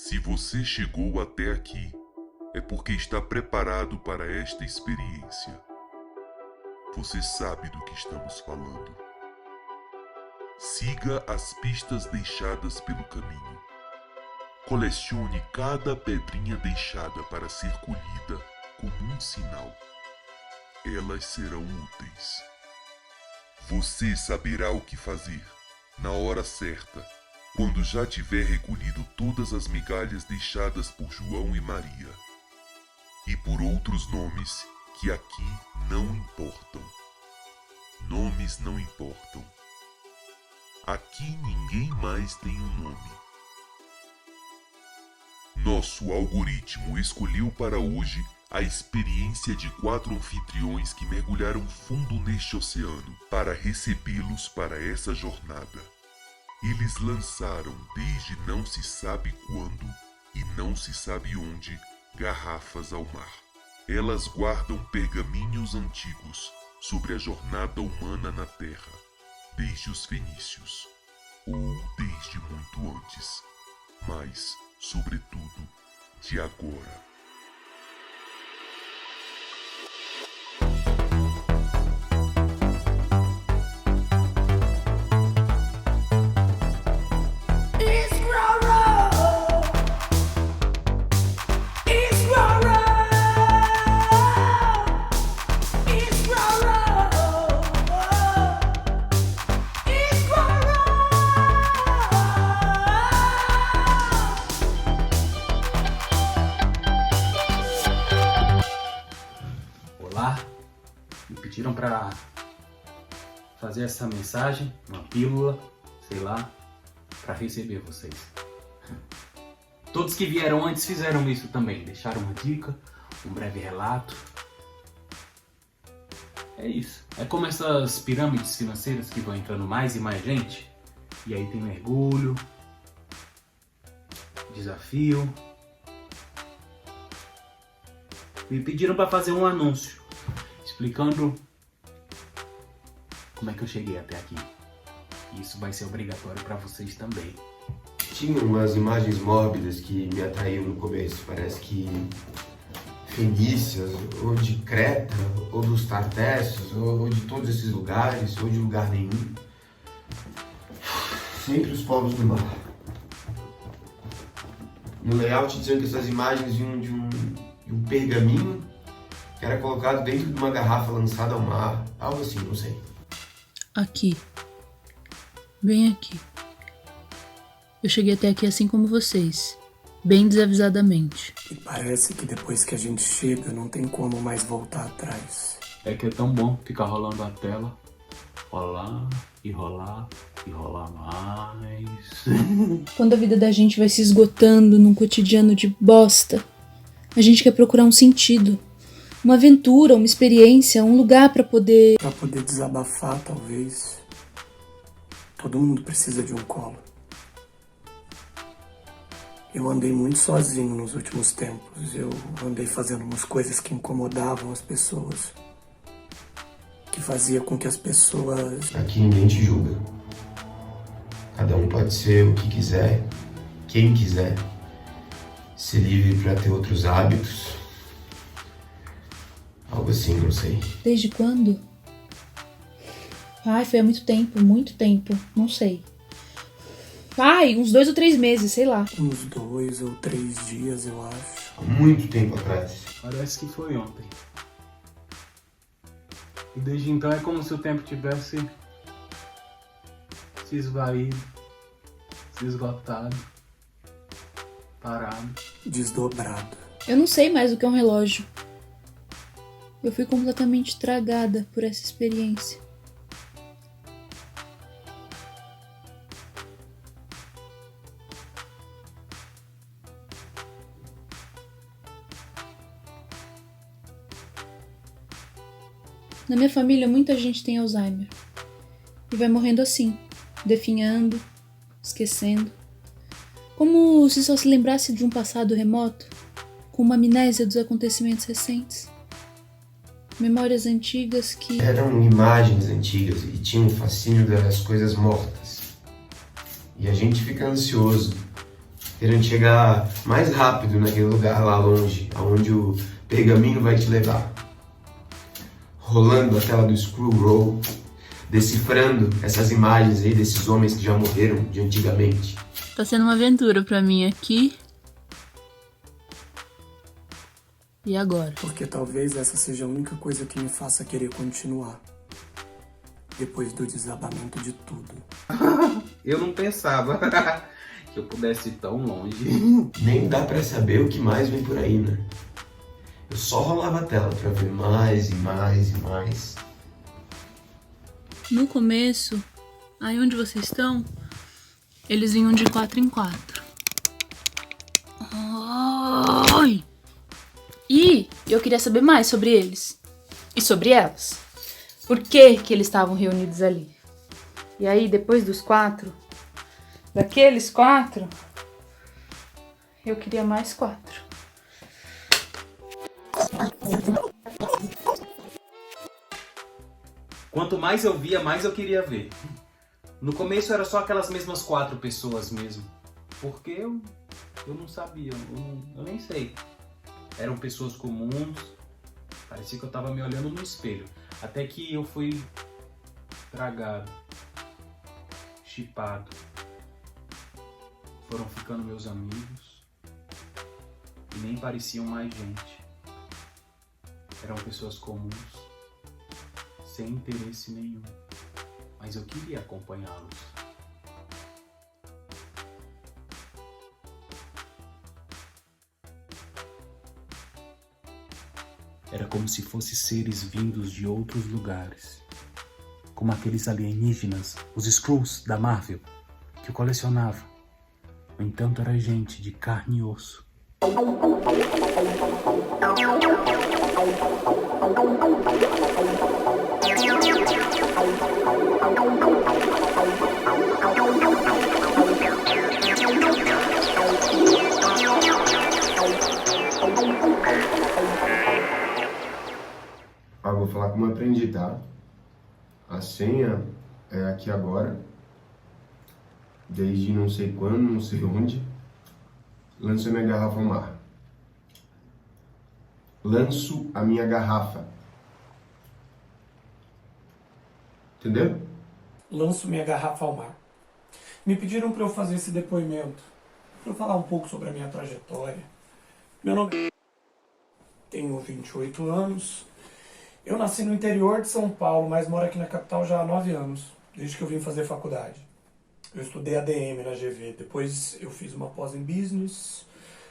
Se você chegou até aqui, é porque está preparado para esta experiência. Você sabe do que estamos falando. Siga as pistas deixadas pelo caminho. Colecione cada pedrinha deixada para ser colhida como um sinal. Elas serão úteis. Você saberá o que fazer na hora certa, quando já tiver recolhido todas as migalhas deixadas por João e Maria, e por outros nomes que aqui não importam. Nomes não importam. Aqui ninguém mais tem um nome. Nosso algoritmo escolheu para hoje a experiência de 4 anfitriões que mergulharam fundo neste oceano para recebê-los para essa jornada. Eles lançaram desde não se sabe quando e não se sabe onde garrafas ao mar. Elas guardam pergaminhos antigos sobre a jornada humana na Terra, desde os fenícios, ou desde muito antes, mas, sobretudo, de agora. Me pediram para fazer essa mensagem, uma pílula, sei lá, para receber vocês. Todos que vieram antes fizeram isso também, deixaram uma dica, um breve relato. É isso. É como essas pirâmides financeiras que vão entrando mais e mais gente, e aí tem mergulho, desafio. Me pediram para fazer um anúncio explicando como é que eu cheguei até aqui. Isso vai ser obrigatório para vocês também. Tinha umas imagens mórbidas que me atraíam no começo. Parece que fenícias, ou de Creta, ou dos Tartessos, ou de todos esses lugares, ou de lugar nenhum. Sempre os povos do mar. No layout diziam que essas imagens vinham de um pergaminho que era colocado dentro de uma garrafa lançada ao mar, algo assim, não sei. Aqui. Bem aqui. Eu cheguei até aqui assim como vocês, bem desavisadamente. E parece que depois que a gente chega, não tem como mais voltar atrás. É que é tão bom ficar rolando a tela, rolar e rolar e rolar mais. Quando a vida da gente vai se esgotando num cotidiano de bosta, a gente quer procurar um sentido. Uma aventura, uma experiência, um lugar pra poder Desabafar, talvez. Todo mundo precisa de um colo. Eu andei muito sozinho nos últimos tempos. Eu andei fazendo umas coisas que incomodavam as pessoas. Que fazia com que as pessoas... Aqui ninguém te julga. Cada um pode ser o que quiser, quem quiser. Ser livre pra ter outros hábitos. Algo assim, não sei. Desde quando? Ai, foi há muito tempo, não sei. Ai, uns 2 ou 3 meses, sei lá. Uns 2 ou 3 dias, eu acho. Há muito tempo atrás. Parece que foi ontem. E desde então é como se o tempo tivesse se esvaído, se esgotado, parado. Desdobrado. Eu não sei mais o que é um relógio. Eu fui completamente tragada por essa experiência. Na minha família, muita gente tem Alzheimer. E vai morrendo assim, definhando, esquecendo. Como se só se lembrasse de um passado remoto, com uma amnésia dos acontecimentos recentes. Memórias antigas que... Eram imagens antigas e tinham o fascínio das coisas mortas. E a gente fica ansioso querendo chegar mais rápido naquele lugar lá longe, aonde o pergaminho vai te levar. Rolando a tela do Scroll, decifrando essas imagens aí desses homens que já morreram de antigamente. Tá sendo uma aventura pra mim aqui. E agora? Porque talvez essa seja a única coisa que me faça querer continuar. Depois do desabamento de tudo. Eu não pensava que eu pudesse ir tão longe. Nem dá pra saber o que mais vem por aí, né? Eu só rolava a tela pra ver mais e mais e mais. No começo, aí onde vocês estão, eles vinham de 4 em 4. Ai! E eu queria saber mais sobre eles. E sobre elas. Por que que eles estavam reunidos ali? E aí, depois dos 4, daqueles 4, eu queria mais 4. Quanto mais eu via, mais eu queria ver. No começo era só aquelas mesmas 4 pessoas mesmo. Porque eu não sabia, eu nem sei. Eram pessoas comuns, parecia que eu tava me olhando no espelho. Até que eu fui tragado, chipado. Foram ficando meus amigos e nem pareciam mais gente. Eram pessoas comuns, sem interesse nenhum, mas eu queria acompanhá-los. Era como se fossem seres vindos de outros lugares, como aqueles alienígenas, os Skrulls da Marvel, que eu colecionava. No entanto, era gente de carne e osso. Ah, vou falar como eu aprendi, tá? A senha é aqui agora. Desde não sei quando, não sei onde. Lanço a minha garrafa ao mar. Lanço a minha garrafa. Entendeu? Lanço minha garrafa ao mar. Me pediram para eu fazer esse depoimento, para eu falar um pouco sobre a minha trajetória. Meu nome é... Tenho 28 anos. Eu nasci no interior de São Paulo, mas moro aqui na capital já há 9 anos, desde que eu vim fazer faculdade. Eu estudei ADM na GV, depois eu fiz uma pós em Business.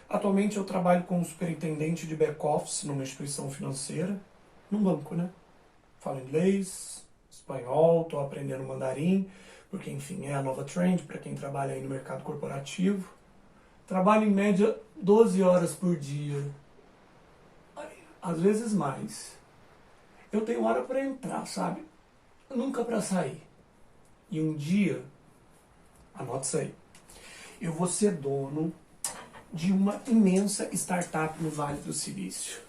Atualmente eu trabalho como superintendente de back-office numa instituição financeira, num banco, né? Falo inglês, espanhol, estou aprendendo mandarim, porque enfim é a nova trend para quem trabalha aí no mercado corporativo. Trabalho em média 12 horas por dia, às vezes mais. Eu tenho hora para entrar, sabe? Nunca para sair. E um dia, anote isso aí, eu vou ser dono de uma imensa startup no Vale do Silício.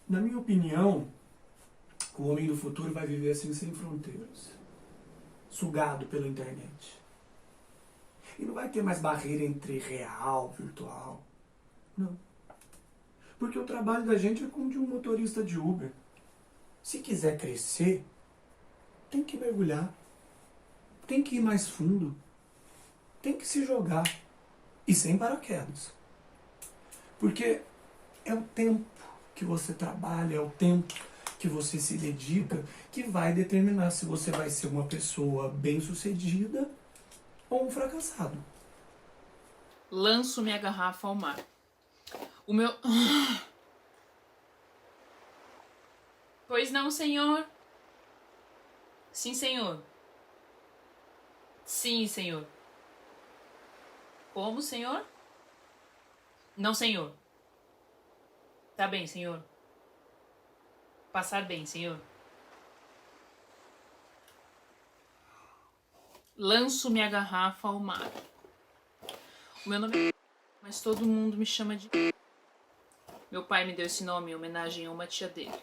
Na minha opinião, o homem do futuro vai viver assim sem fronteiras, sugado pela internet. E não vai ter mais barreira entre real e virtual. Não. Porque o trabalho da gente é como de um motorista de Uber. Se quiser crescer, tem que mergulhar. Tem que ir mais fundo. Tem que se jogar. E sem paraquedas. Porque é o tempo que você trabalha, é o tempo que você se dedica, que vai determinar se você vai ser uma pessoa bem-sucedida ou um fracassado. Lanço minha garrafa ao mar. O meu... Pois não, senhor? Sim, senhor. Sim, senhor. Como, senhor? Não, senhor. Tá bem, senhor. Passar bem, senhor. Lanço minha garrafa ao mar. O meu nome é... mas todo mundo me chama de... Meu pai me deu esse nome em homenagem a uma tia dele.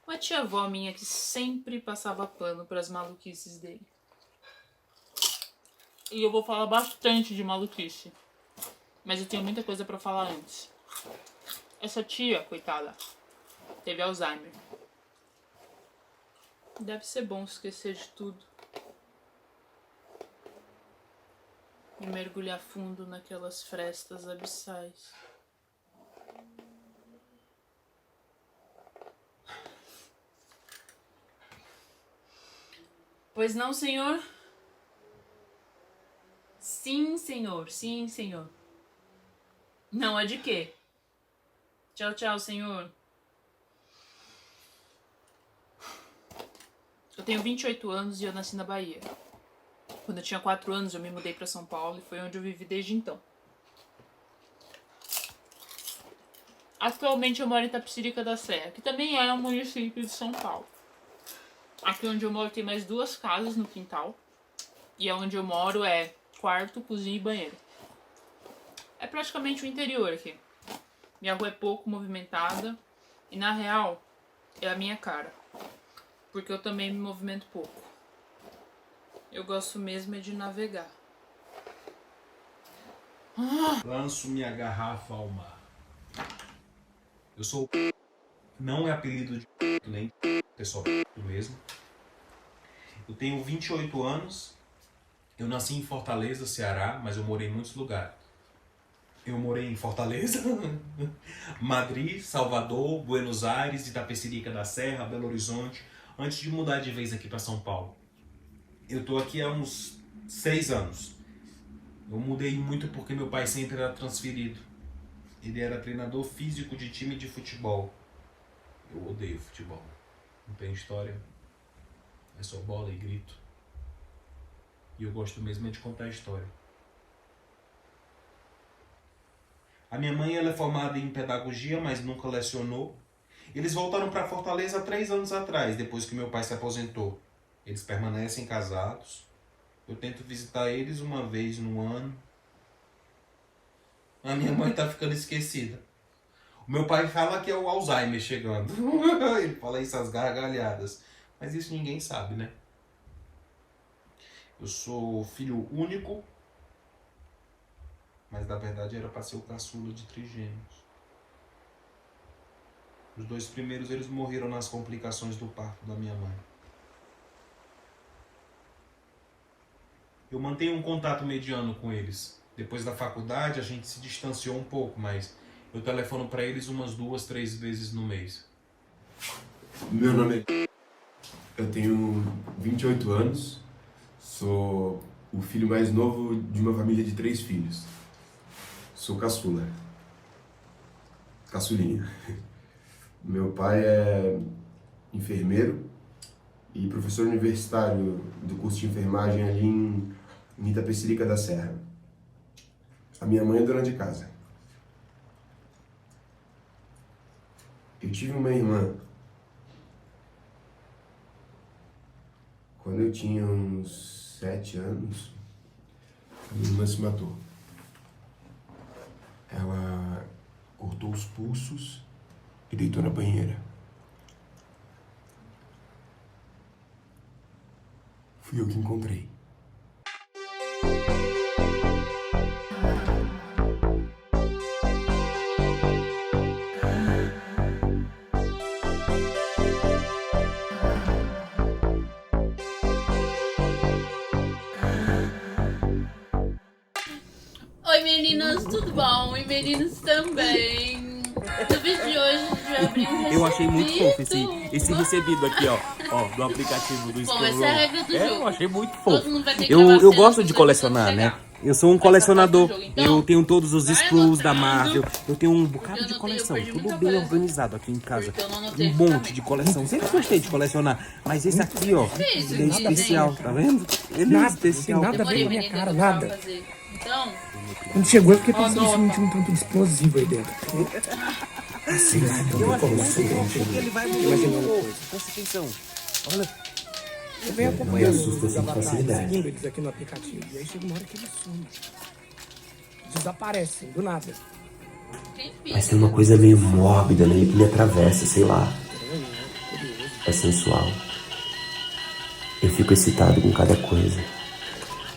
Uma tia-avó minha que sempre passava pano para as maluquices dele. E eu vou falar bastante de maluquice. Mas eu tenho muita coisa pra falar antes. Essa tia, coitada, teve Alzheimer. Deve ser bom esquecer de tudo. E mergulhar fundo naquelas frestas abissais. Pois não, senhor? Sim, senhor. Sim, senhor. Não é de quê? Tchau, tchau, senhor. Eu tenho 28 anos e eu nasci na Bahia. Quando eu tinha 4 anos eu me mudei para São Paulo e foi onde eu vivi desde então. Atualmente eu moro em Itapecerica da Serra, que também é um município de São Paulo. Aqui onde eu moro tem mais 2 casas no quintal. E onde eu moro é quarto, cozinha e banheiro. É praticamente o interior aqui. Minha rua é pouco movimentada. E na real, é a minha cara. Porque eu também me movimento pouco. Eu gosto mesmo é de navegar. Lanço minha garrafa ao mar. Eu sou... Não é apelido de... nem pessoal mesmo. Eu tenho 28 anos. Eu nasci em Fortaleza, Ceará, mas eu morei em muitos lugares. Eu morei em Fortaleza, Madrid, Salvador, Buenos Aires, Itapecerica da Serra, Belo Horizonte, antes de mudar de vez aqui para São Paulo. Eu tô aqui há uns 6 anos. Eu mudei muito porque meu pai sempre era transferido. Ele era treinador físico de time de futebol. Eu odeio futebol. Não tem história. É só bola e grito. E eu gosto mesmo é de contar a história. A minha mãe ela é formada em pedagogia, mas nunca lecionou. Eles voltaram para Fortaleza há 3 anos atrás, depois que meu pai se aposentou. Eles permanecem casados. Eu tento visitar eles uma vez no ano. A minha mãe tá ficando esquecida. O meu pai fala que é o Alzheimer chegando. Ele fala isso às gargalhadas. Mas isso ninguém sabe, né? Eu sou filho único. Mas na verdade era para ser o caçula de trigêmeos. Os 2 primeiros eles morreram nas complicações do parto da minha mãe. Eu mantenho um contato mediano com eles. Depois da faculdade a gente se distanciou um pouco, mas eu telefono para eles umas 2, 3 vezes no mês. Meu nome é... Eu tenho 28 anos. Sou o filho mais novo de uma família de 3 filhos. Sou caçula. Caçulinha. Meu pai é enfermeiro e professor universitário do curso de enfermagem ali em Itapecerica da Serra. A minha mãe é dona de casa. Eu tive uma irmã. Quando eu tinha uns 7 anos, a minha irmã se matou. Ela cortou os pulsos e deitou na banheira. Fui eu que encontrei. Oi meninas, tudo bom? E meninos também. No vídeo de hoje a gente vai abrir um recebido. Eu achei muito fofo esse recebido aqui, ó, do aplicativo do Bom, essa é a regra do jogo. Eu achei muito Todo fofo. mundo vai ter que Eu gravar cenas gosto pra de você colecionar, chegar. né? Eu sou um colecionador. Então, Eu tenho todos os vai screws da anotando. Marvel. Eu tenho um bocado Eu de anotei, eu coleção. perdi Tudo muita bem coisa. organizado aqui em casa. Porque eu não anotei Um monte exatamente. de coleção. Sempre gostei de colecionar. Mas esse aqui, ó, Difícil, ele é nada especial, bem. tá vendo? Ele é especial. nada a ver Demorei, com a minha menina, cara, eu vou nada. fazer. Então, Quando chegou, eu fiquei pensando se Adoro. não tinha um tanto de explosivo aí dentro. Ah, sei lá, então Eu eu achei como muito assim, fofo porque ele vai muito. Presta atenção. Olha. eu venho acompanhando me assusta os assim com avatares, facilidade. seguindo eles aqui no aplicativo. E aí chega uma hora que eles somem. Desaparecem, do nada. quem Mas fica? tem uma coisa meio mórbida nele que me atravessa, sei lá. É sensual. Eu fico excitado com cada coisa.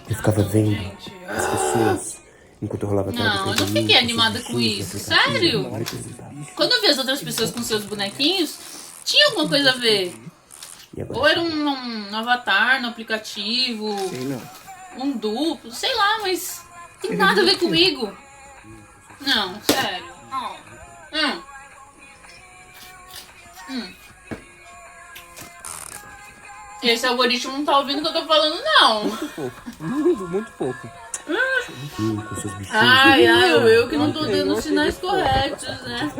Eu ficava vendo Gente, as pessoas enquanto eu rolava atrás não, eu não fiquei animada com isso. Sério? Quando eu vi as outras pessoas com seus bonequinhos, tinha alguma coisa a ver. Ou era um avatar no aplicativo, um duplo, sei lá, mas tem nada a ver comigo. Não, sério. Esse algoritmo não tá ouvindo o que eu tô falando, não. Muito pouco. Ai, eu que não tô dando os sinais corretos, né?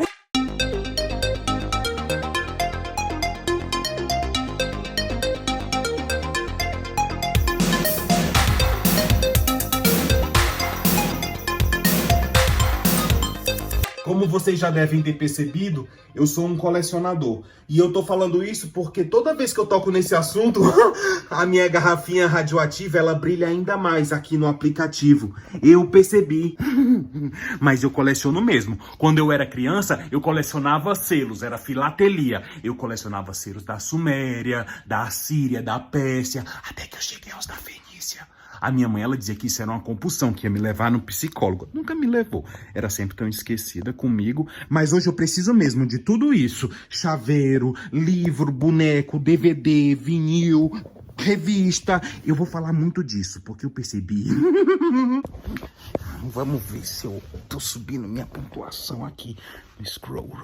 Como vocês já devem ter percebido, eu sou um colecionador. E eu tô falando isso porque toda vez que eu toco nesse assunto, a minha garrafinha radioativa, ela brilha ainda mais aqui no aplicativo. Eu percebi. Mas eu coleciono mesmo. Quando eu era criança, eu colecionava selos, era filatelia. Eu colecionava selos da Suméria, da Assíria, da Pérsia, até que eu cheguei aos da Fenícia. A minha mãe, ela dizia que isso era uma compulsão, que ia me levar no psicólogo. Nunca me levou. Era sempre tão esquecida comigo. Mas hoje eu preciso mesmo de tudo isso. Chaveiro, livro, boneco, DVD, vinil, revista. Eu vou falar muito disso, porque eu percebi. Vamos ver se eu tô subindo minha pontuação aqui no Scroll,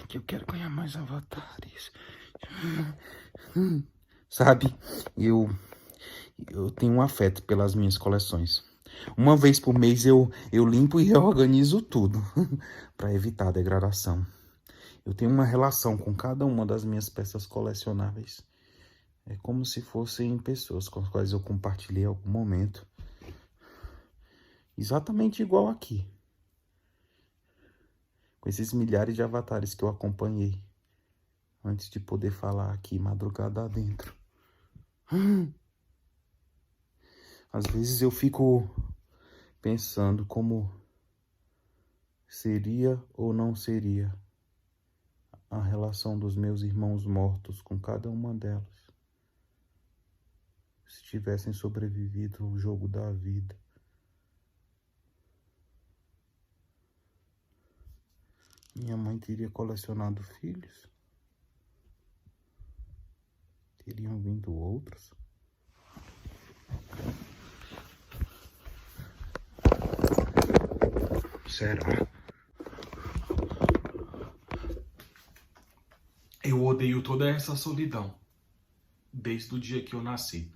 que eu quero ganhar mais avatares. Sabe, eu tenho um afeto pelas minhas coleções. Uma vez por mês eu limpo e reorganizo tudo para evitar a degradação. Eu tenho uma relação com cada uma das minhas peças colecionáveis. É como se fossem pessoas com as quais eu compartilhei algum momento. Exatamente igual aqui. Com esses milhares de avatares que eu acompanhei antes de poder falar aqui madrugada adentro. Às vezes eu fico pensando como seria ou não seria a relação dos meus irmãos mortos com cada uma delas, se tivessem sobrevivido ao jogo da vida. Minha mãe teria colecionado filhos? Teriam vindo outros? Será? Eu odeio toda essa solidão, desde o dia que eu nasci.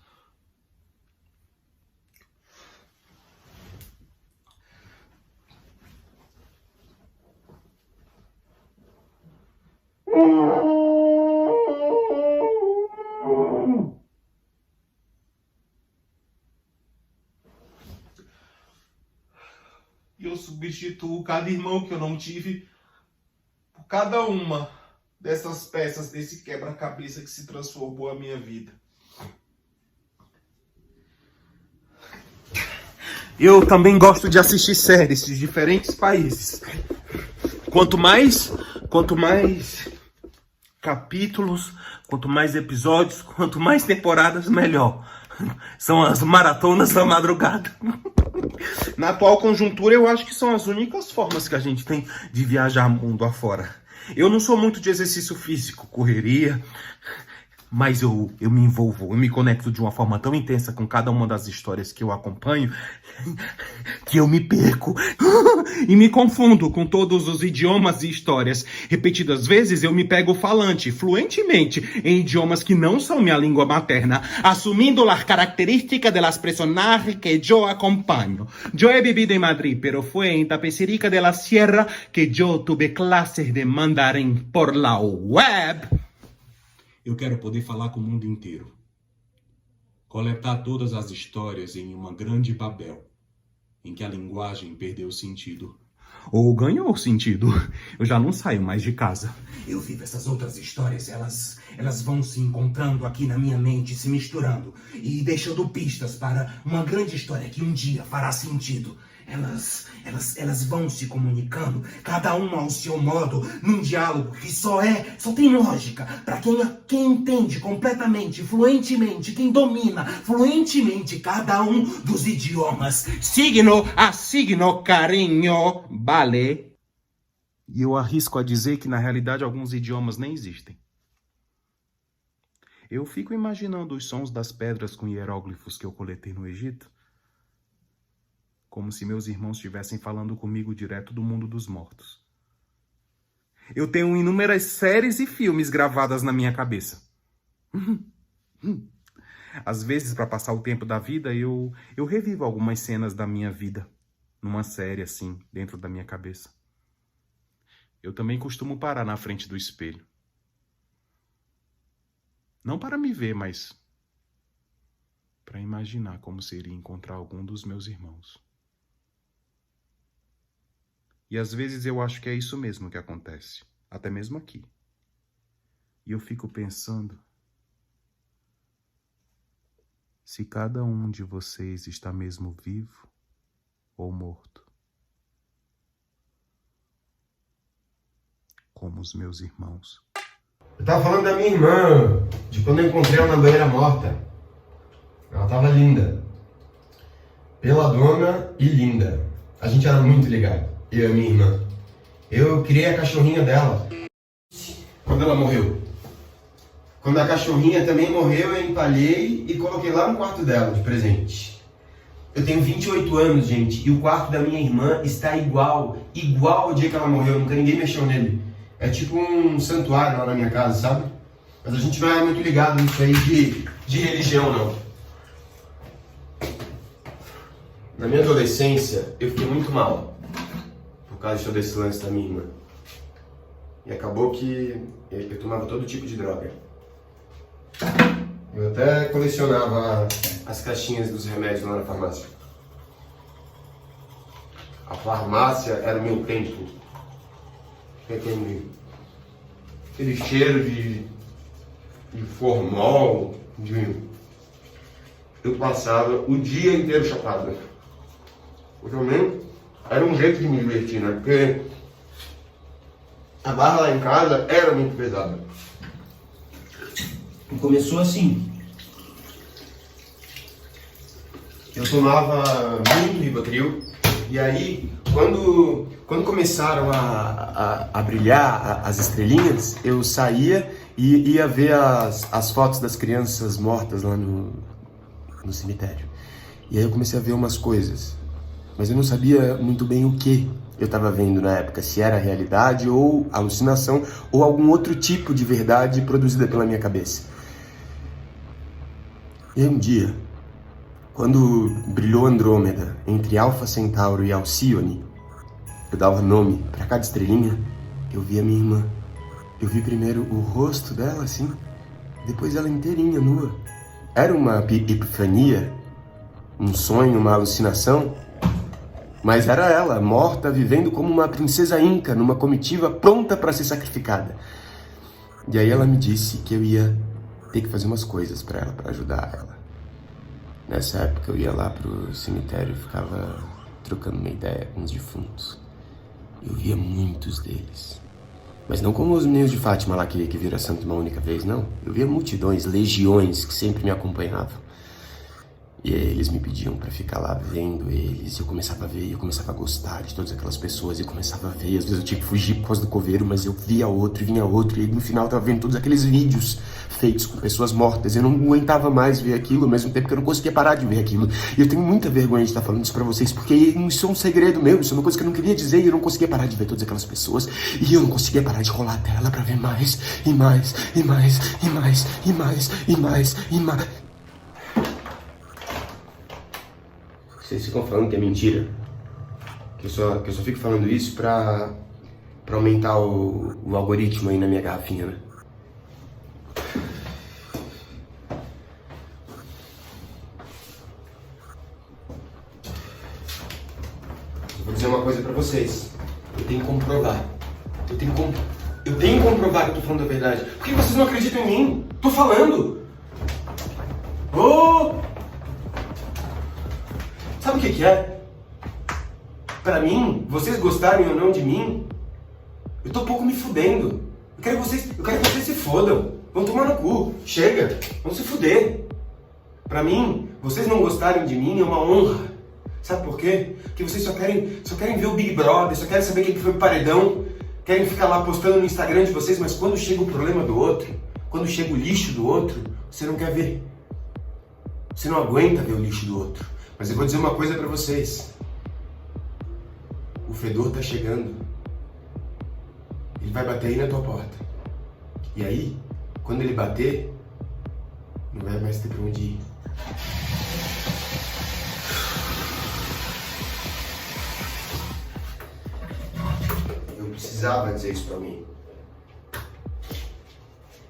E eu substituo cada irmão que eu não tive por cada uma dessas peças, desse quebra-cabeça que se transformou a minha vida. Eu também gosto de assistir séries de diferentes países. Quanto mais capítulos, quanto mais episódios, quanto mais temporadas, melhor. São as maratonas da madrugada. Na atual conjuntura, eu acho que são as únicas formas que a gente tem de viajar mundo afora. Eu não sou muito de exercício físico, correria, mas eu me envolvo, eu me conecto de uma forma tão intensa com cada uma das histórias que eu acompanho, que eu me perco e me confundo com todos os idiomas e histórias. Repetidas vezes eu me pego falante, fluentemente, em idiomas que não são minha língua materna, assumindo las características de las personajes que yo acompaño. Yo he vivido en Madrid, pero fue en Tapecerica de la Sierra que yo tuve clases de mandarín por la web. Eu quero poder falar com o mundo inteiro. Coletar todas as histórias em uma grande Babel, em que a linguagem perdeu sentido. Ou ganhou sentido. Eu já não saio mais de casa. Eu vivo essas outras histórias, elas vão se encontrando aqui na minha mente, se misturando e deixando pistas para uma grande história que um dia fará sentido. Elas vão se comunicando, cada uma ao seu modo, num diálogo que só tem lógica para quem entende completamente, fluentemente, quem domina fluentemente cada um dos idiomas. Signo a signo, carinho, vale. E eu arrisco a dizer que na realidade alguns idiomas nem existem. Eu fico imaginando os sons das pedras com hieróglifos que eu coletei no Egito, como se meus irmãos estivessem falando comigo direto do mundo dos mortos. Eu tenho inúmeras séries e filmes gravadas na minha cabeça. Às vezes, para passar o tempo da vida, eu revivo algumas cenas da minha vida, numa série assim, dentro da minha cabeça. Eu também costumo parar na frente do espelho. Não para me ver, mas para imaginar como seria encontrar algum dos meus irmãos. E às vezes eu acho que é isso mesmo que acontece, até mesmo aqui. E eu fico pensando, se cada um de vocês está mesmo vivo ou morto, como os meus irmãos. Eu tava falando da minha irmã, de quando eu encontrei ela na banheira morta. Ela tava linda. Peladona e linda. A gente era muito ligado, eu e a minha irmã. Eu criei a cachorrinha dela quando ela morreu. Quando a cachorrinha também morreu, eu empalhei e coloquei lá no quarto dela, de presente. Eu tenho 28 anos, gente, e o quarto da minha irmã está igual ao dia que ela morreu, nunca ninguém mexeu nele. É tipo um santuário lá na minha casa, sabe? Mas a gente não é muito ligado nisso aí de religião, não. Na minha adolescência, eu fiquei muito mal por causa de todo esse lance da minha irmã. E acabou que eu tomava todo tipo de droga. Eu até colecionava as caixinhas dos remédios lá na farmácia. A farmácia era o meu templo. Aquele cheiro de formol, eu passava o dia inteiro chapado. Também era um jeito de me divertir, né? Porque a barra lá em casa era muito pesada. E começou assim. Eu tomava muito Rivotril, e aí quando começaram a brilhar as estrelinhas, eu saía e ia ver as fotos das crianças mortas lá no cemitério. E aí eu comecei a ver umas coisas, mas eu não sabia muito bem o que eu estava vendo na época, se era realidade ou alucinação ou algum outro tipo de verdade produzida pela minha cabeça. E aí um dia, quando brilhou Andrômeda entre Alfa Centauro e Alcíone, eu dava nome para cada estrelinha, eu vi a minha irmã. Eu vi primeiro o rosto dela assim, depois ela inteirinha, nua. Era uma epifania, um sonho, uma alucinação, mas era ela, morta, vivendo como uma princesa inca, numa comitiva pronta para ser sacrificada. E aí ela me disse que eu ia ter que fazer umas coisas para ela, para ajudar ela. Nessa época eu ia lá pro cemitério e ficava trocando uma ideia com os defuntos. Eu via muitos deles. Mas não como os meninos de Fátima lá que viram a Santa uma única vez, não. Eu via multidões, legiões que sempre me acompanhavam. E aí eles me pediam pra ficar lá vendo eles. Eu começava a ver, eu começava a gostar de todas aquelas pessoas. Eu começava a ver, às vezes eu tinha que fugir por causa do coveiro, mas eu via outro e vinha outro. E aí, no final eu tava vendo todos aqueles vídeos feitos com pessoas mortas. Eu não aguentava mais ver aquilo, ao mesmo tempo que eu não conseguia parar de ver aquilo. E eu tenho muita vergonha de estar falando isso pra vocês, porque isso é um segredo meu, isso é uma coisa que eu não queria dizer. E eu não conseguia parar de ver todas aquelas pessoas. E eu não conseguia parar de rolar a tela pra ver mais, e mais, e mais, e mais, e mais, e mais, e mais. Vocês ficam falando que é mentira, que eu só fico falando isso pra aumentar o algoritmo aí na minha garrafinha, né? Eu vou dizer uma coisa pra vocês. Eu tenho que comprovar. Eu tenho que comprovar que eu tô falando a verdade. Por que vocês não acreditam em mim? Tô falando! Oh! Sabe o que é? Pra mim, vocês gostarem ou não de mim, eu tô pouco me fudendo. Eu quero que vocês se fodam. Vão tomar no cu. Chega. Vão se fuder. Pra mim, vocês não gostarem de mim é uma honra. Sabe por quê? Porque vocês só querem ver o Big Brother, só querem saber quem foi pro paredão, querem ficar lá postando no Instagram de vocês, mas quando chega o problema do outro, quando chega o lixo do outro, você não quer ver. Você não aguenta ver o lixo do outro. Mas eu vou dizer uma coisa pra vocês. O fedor tá chegando. Ele vai bater aí na tua porta. E aí, quando ele bater, não vai mais ter pra onde ir. Eu precisava dizer isso pra mim.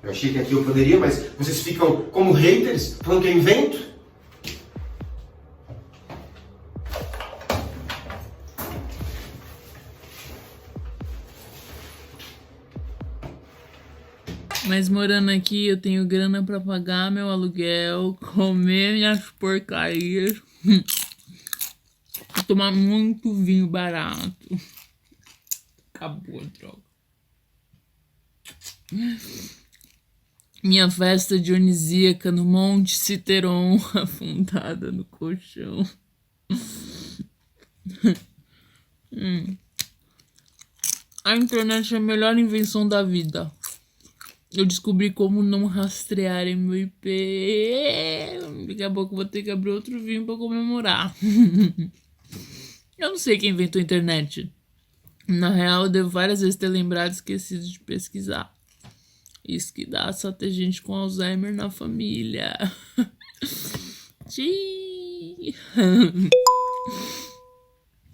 Eu achei que aqui eu poderia, mas vocês ficam como haters, falando que eu invento. Mas morando aqui eu tenho grana pra pagar meu aluguel, comer minhas porcarias, tomar muito vinho barato. Acabou a droga. Minha festa dionisíaca no Monte Citeron, afundada no colchão. A internet é a melhor invenção da vida. Eu descobri como não rastrearem meu IP. Daqui a pouco vou ter que abrir outro vinho pra comemorar. Eu não sei quem inventou a internet. Na real, eu devo várias vezes ter lembrado e esquecido de pesquisar. Isso que dá só ter gente com Alzheimer na família.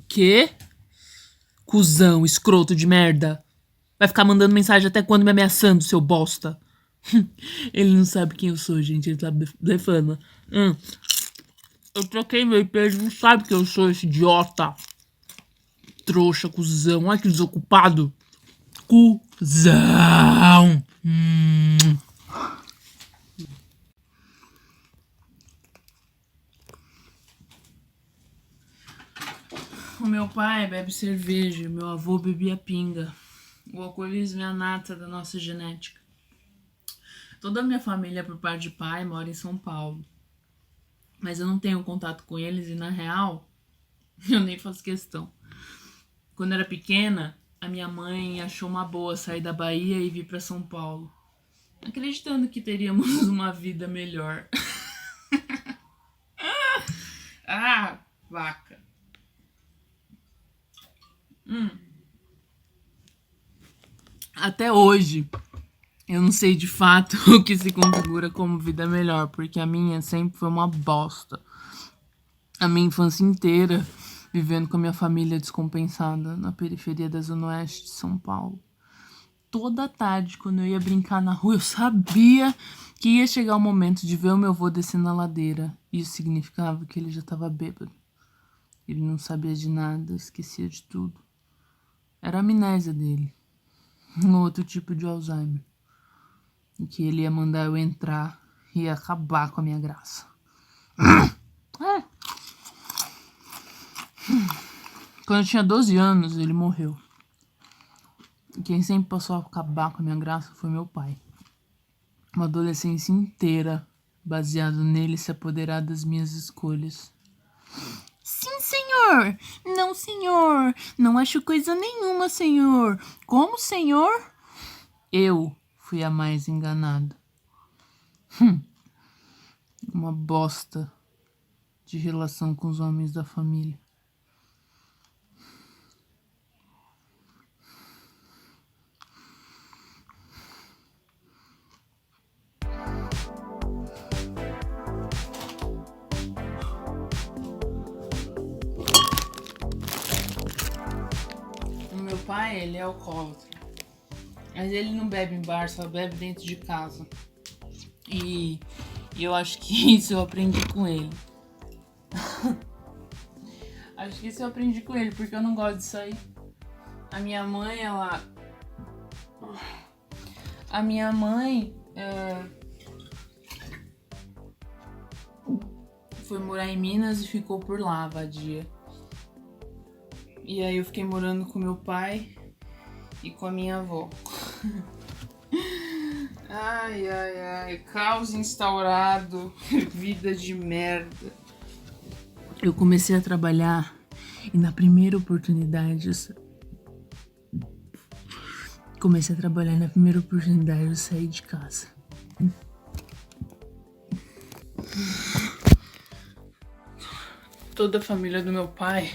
Que? Cusão, escroto de merda. Vai ficar mandando mensagem até quando me ameaçando, seu bosta. Ele não sabe quem eu sou, gente. Ele tá blefando. Eu troquei meu IP, ele não sabe quem eu sou, esse idiota. Trouxa, cuzão. Ai, que desocupado. Cuzão. O meu pai bebe cerveja, meu avô bebia pinga. O alcoolismo é a nata da nossa genética. Toda a minha família, por parte de pai, mora em São Paulo. Mas eu não tenho contato com eles e, na real, eu nem faço questão. Quando eu era pequena, a minha mãe achou uma boa sair da Bahia e vir pra São Paulo, acreditando que teríamos uma vida melhor. Ah, vaca. Até hoje, eu não sei de fato o que se configura como vida melhor, porque a minha sempre foi uma bosta. A minha infância inteira vivendo com a minha família descompensada na periferia da Zona Oeste de São Paulo. Toda tarde, quando eu ia brincar na rua, eu sabia que ia chegar o momento de ver o meu avô descendo a ladeira. Isso significava que ele já estava bêbado. Ele não sabia de nada, esquecia de tudo. Era a amnésia dele. Um outro tipo de Alzheimer. E que ele ia mandar eu entrar e ia acabar com a minha graça. Quando eu tinha 12 anos, ele morreu. E quem sempre passou a acabar com a minha graça foi meu pai. Uma adolescência inteira baseada nele se apoderar das minhas escolhas. Sim, senhor! Não, senhor! Não acho coisa nenhuma, senhor! Como, senhor? Eu fui a mais enganada. Uma bosta de relação com os homens da família. Meu pai, ele é alcoólatra. Mas ele não bebe em bar, só bebe dentro de casa. E eu acho que isso eu aprendi com ele. Acho que isso eu aprendi com ele, porque eu não gosto de sair. A minha mãe, foi morar em Minas e ficou por lá, vadia. E aí eu fiquei morando com meu pai e com a minha avó. Ai, ai, ai, caos instaurado, vida de merda. Eu comecei a trabalhar e na primeira oportunidade eu saí de casa. Toda a família do meu pai,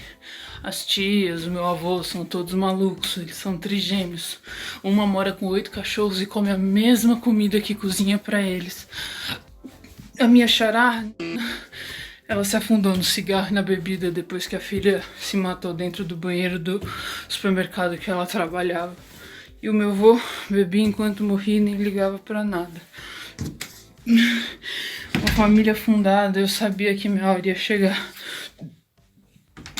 as tias, o meu avô, são todos malucos, eles são trigêmeos. Uma mora com 8 cachorros e come a mesma comida que cozinha pra eles. A minha xará, ela se afundou no cigarro e na bebida depois que a filha se matou dentro do banheiro do supermercado que ela trabalhava. E o meu avô bebia enquanto morria e nem ligava pra nada. Uma família fundada, eu sabia que minha hora ia chegar.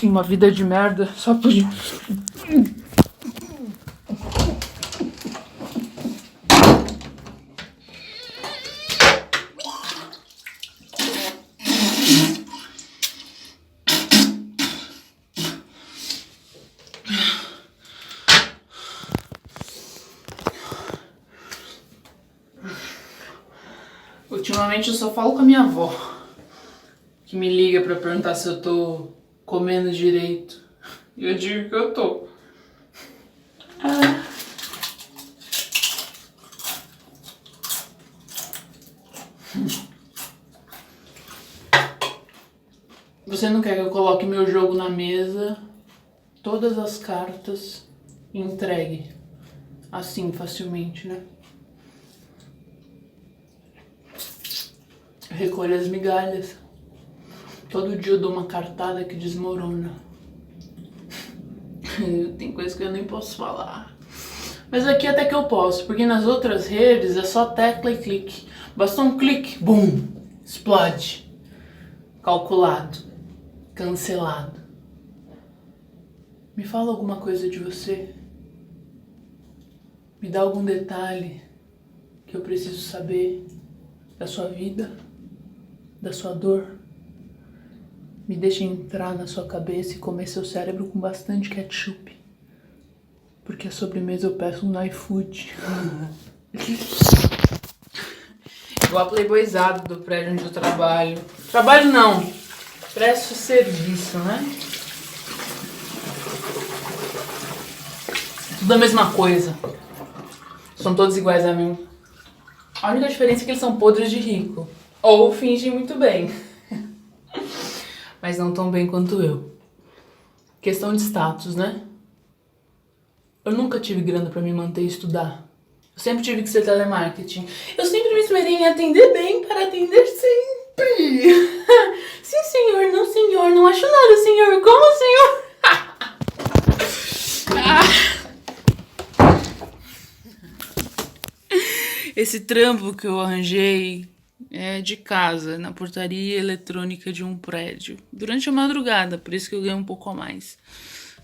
Uma vida de merda só podia. Ultimamente eu só falo com a minha avó, que me liga pra perguntar se eu tô comendo direito. E eu digo que eu tô. Você não quer que eu coloque meu jogo na mesa, todas as cartas e entregue assim facilmente, né? Eu recolho as migalhas. Todo dia eu dou uma cartada que desmorona. Tem coisa que eu nem posso falar. Mas aqui até que eu posso, porque nas outras redes é só tecla e clique. Basta um clique, bum, explode. Calculado, cancelado. Me fala alguma coisa de você. Me dá algum detalhe que eu preciso saber da sua vida, da sua dor. Me deixa entrar na sua cabeça e comer seu cérebro com bastante ketchup. Porque a sobremesa eu peço no iFood. Igual a playboyzada do prédio onde eu trabalho. Trabalho não, presto serviço, né? Tudo a mesma coisa. São todos iguais a mim. A única diferença é que eles são podres de rico. Ou fingem muito bem. Mas não tão bem quanto eu. Questão de status, né? Eu nunca tive grana pra me manter e estudar. Eu sempre tive que ser telemarketing. Eu sempre me esmerei em atender bem para atender sempre. Sim, senhor, não acho nada, senhor. Como, senhor? Esse trampo que eu arranjei é de casa, na portaria eletrônica de um prédio. Durante a madrugada, por isso que eu ganho um pouco a mais.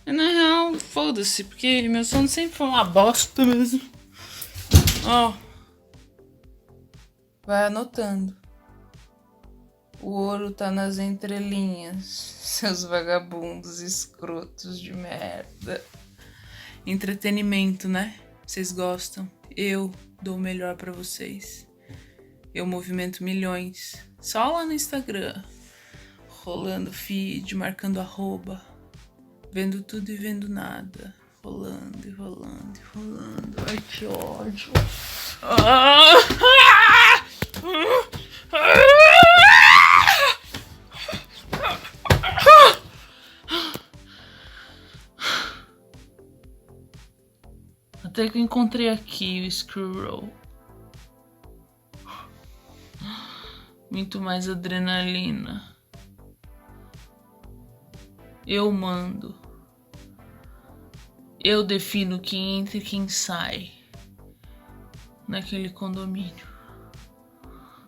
E, na real, foda-se, porque meu sono sempre foi uma bosta mesmo. Ó. Vai anotando. O ouro tá nas entrelinhas. Seus vagabundos escrotos de merda. Entretenimento, né? Vocês gostam? Eu dou o melhor pra vocês. Eu movimento milhões. Só lá no Instagram. Rolando feed, marcando arroba. Vendo tudo e vendo nada. Rolando e rolando e rolando. Ai, que ódio. Até que eu encontrei aqui o Screw. Muito mais adrenalina. Eu mando. Eu defino quem entra e quem sai naquele condomínio.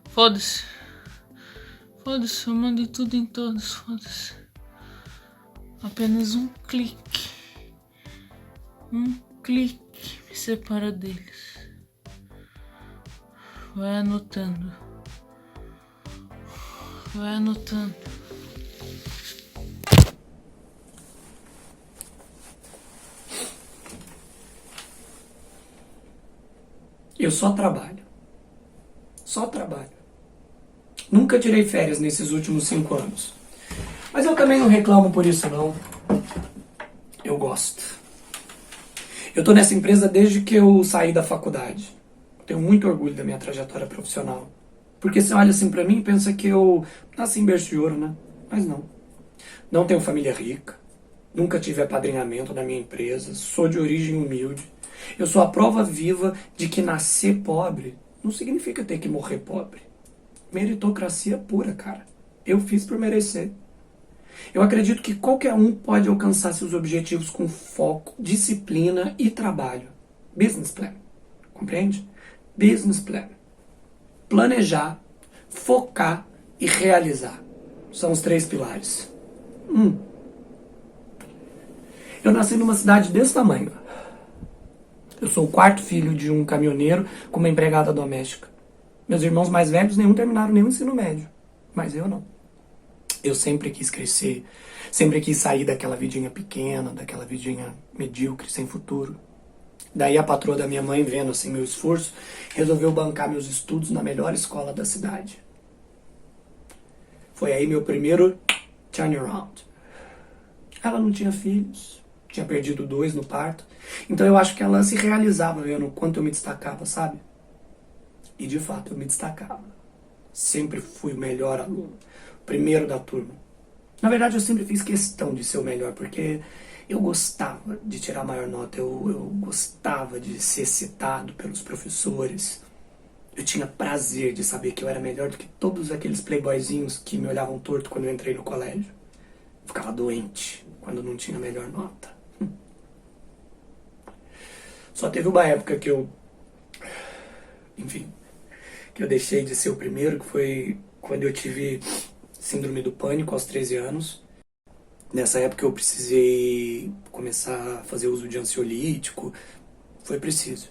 Foda-se. Foda-se, eu mando tudo em todos. Foda-se. Apenas um clique. Um clique me separa deles. Vai anotando. Vai anotando. Eu só trabalho. Só trabalho. Nunca tirei férias nesses últimos 5 anos. Mas eu também não reclamo por isso, não. Eu gosto. Eu tô nessa empresa desde que eu saí da faculdade. Tenho muito orgulho da minha trajetória profissional. Porque você olha assim pra mim e pensa que eu nasci em berço de ouro, né? Mas não. Não tenho família rica. Nunca tive apadrinhamento na minha empresa. Sou de origem humilde. Eu sou a prova viva de que nascer pobre não significa ter que morrer pobre. Meritocracia pura, cara. Eu fiz por merecer. Eu acredito que qualquer um pode alcançar seus objetivos com foco, disciplina e trabalho. Business plan. Compreende? Business plan. Planejar, focar e realizar. São os 3 pilares. Eu nasci numa cidade desse tamanho. Eu sou o 4º filho de um caminhoneiro com uma empregada doméstica. Meus irmãos mais velhos nenhum terminaram nenhum ensino médio. Mas eu não. Eu sempre quis crescer, sempre quis sair daquela vidinha pequena, daquela vidinha medíocre, sem futuro. Daí a patroa da minha mãe, vendo assim meu esforço, resolveu bancar meus estudos na melhor escola da cidade. Foi aí meu primeiro turnaround. Ela não tinha filhos, tinha perdido 2 no parto, então eu acho que ela se realizava vendo o quanto eu me destacava, sabe? E de fato eu me destacava. Sempre fui o melhor aluno. Primeiro da turma. Na verdade, eu sempre fiz questão de ser o melhor, porque eu gostava de tirar a maior nota, eu gostava de ser citado pelos professores. Eu tinha prazer de saber que eu era melhor do que todos aqueles playboyzinhos que me olhavam torto quando eu entrei no colégio. Eu ficava doente quando não tinha a melhor nota. Só teve uma época que eu... Enfim, que eu deixei de ser o primeiro, que foi quando eu tive síndrome do pânico aos 13 anos. Nessa época eu precisei começar a fazer uso de ansiolítico. Foi preciso.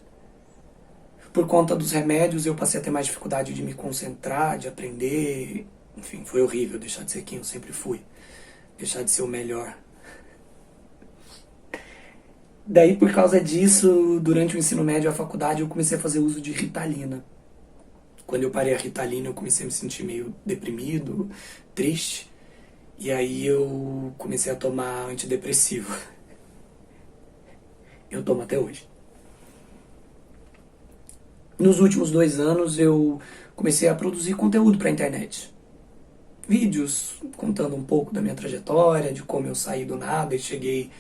Por conta dos remédios eu passei a ter mais dificuldade de me concentrar, de aprender. Enfim, foi horrível deixar de ser quem eu sempre fui. Deixar de ser o melhor. Daí, por causa disso, durante o ensino médio e a faculdade, eu comecei a fazer uso de Ritalina. Quando eu parei a Ritalina, eu comecei a me sentir meio deprimido, triste. E aí eu comecei a tomar antidepressivo. Eu tomo até hoje. Nos últimos 2 anos, eu comecei a produzir conteúdo para a internet. Vídeos contando um pouco da minha trajetória, de como eu saí do nada e cheguei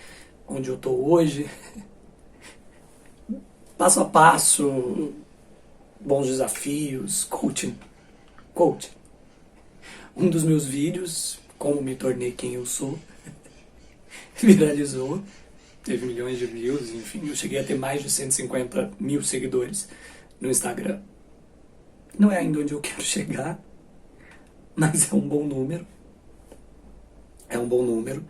onde eu tô hoje. Passo a passo, bons desafios, coaching. Um dos meus vídeos, como me tornei quem eu sou, viralizou, teve milhões de views, enfim, eu cheguei a ter mais de 150 mil seguidores no Instagram. Não é ainda onde eu quero chegar, mas é um bom número. É um bom número.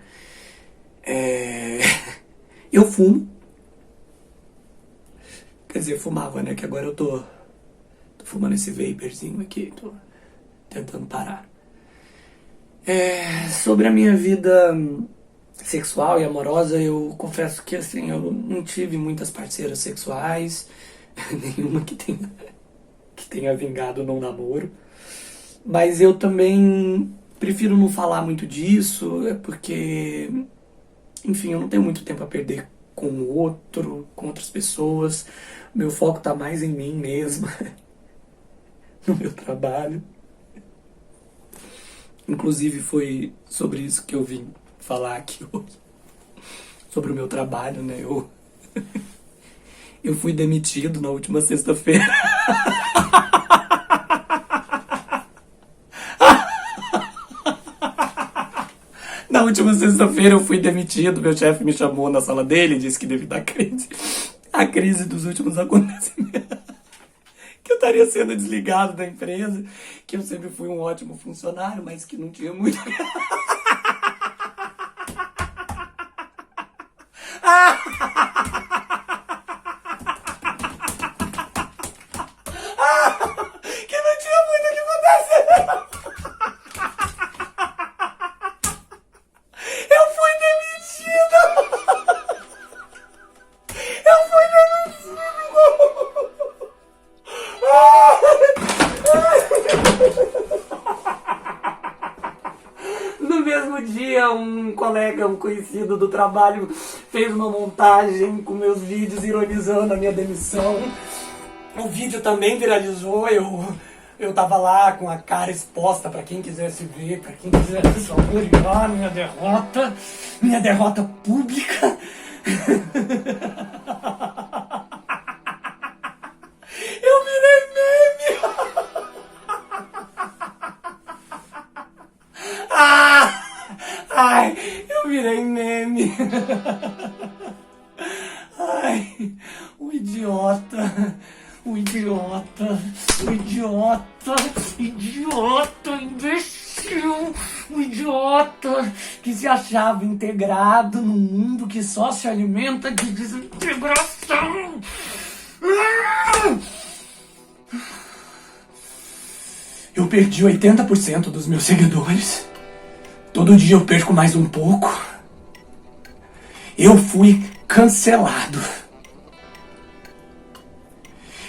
Eu fumo. Quer dizer, eu fumava, né? Que agora eu tô fumando esse vaporzinho aqui, tô tentando parar. Sobre a minha vida sexual e amorosa, eu confesso que assim, eu não tive muitas parceiras sexuais, nenhuma que tenha vingado num namoro. Mas eu também prefiro não falar muito disso, porque, enfim, eu não tenho muito tempo a perder com o outro, com outras pessoas. Meu foco tá mais em mim mesmo, no meu trabalho. Inclusive foi sobre isso que eu vim falar aqui hoje. Sobre o meu trabalho, né? Eu fui demitido na última sexta-feira. Na última sexta-feira eu fui demitido, meu chefe me chamou na sala dele e disse que devido à crise, a crise dos últimos acontecimentos, que eu estaria sendo desligado da empresa, que eu sempre fui um ótimo funcionário, mas que não tinha muito... que não tinha muito o que acontecer. colega, um conhecido do trabalho, fez uma montagem com meus vídeos ironizando a minha demissão. O vídeo também viralizou, eu tava lá com a cara exposta pra quem quisesse ver, pra quem quisesse saborear minha derrota pública. Eu virei meme! Ai, eu virei meme! Ai, o idiota! O idiota, imbecil, o idiota que se achava integrado num mundo que só se alimenta de desintegração. Eu perdi 80% dos meus seguidores. Todo dia eu perco mais um pouco. Eu fui cancelado.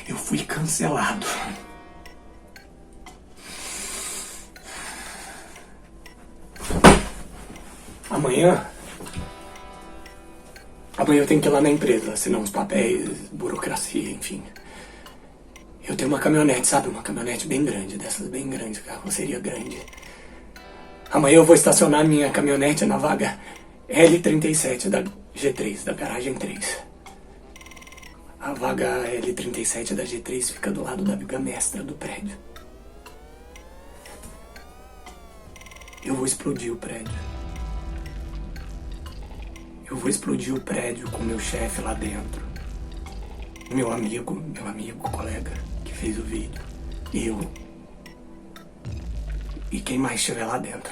Eu fui cancelado. Amanhã eu tenho que ir lá na empresa, assinar uns papéis, burocracia, enfim. Eu tenho uma caminhonete, sabe? Uma caminhonete bem grande, dessas bem grandes, carroceria grande. Amanhã eu vou estacionar minha caminhonete na vaga L37 da G3, da garagem 3. A vaga L37 da G3 fica do lado da viga mestra do prédio. Eu vou explodir o prédio. Eu vou explodir o prédio com meu chefe lá dentro. Meu amigo, colega que fez o vídeo. Eu. E quem mais estiver lá dentro.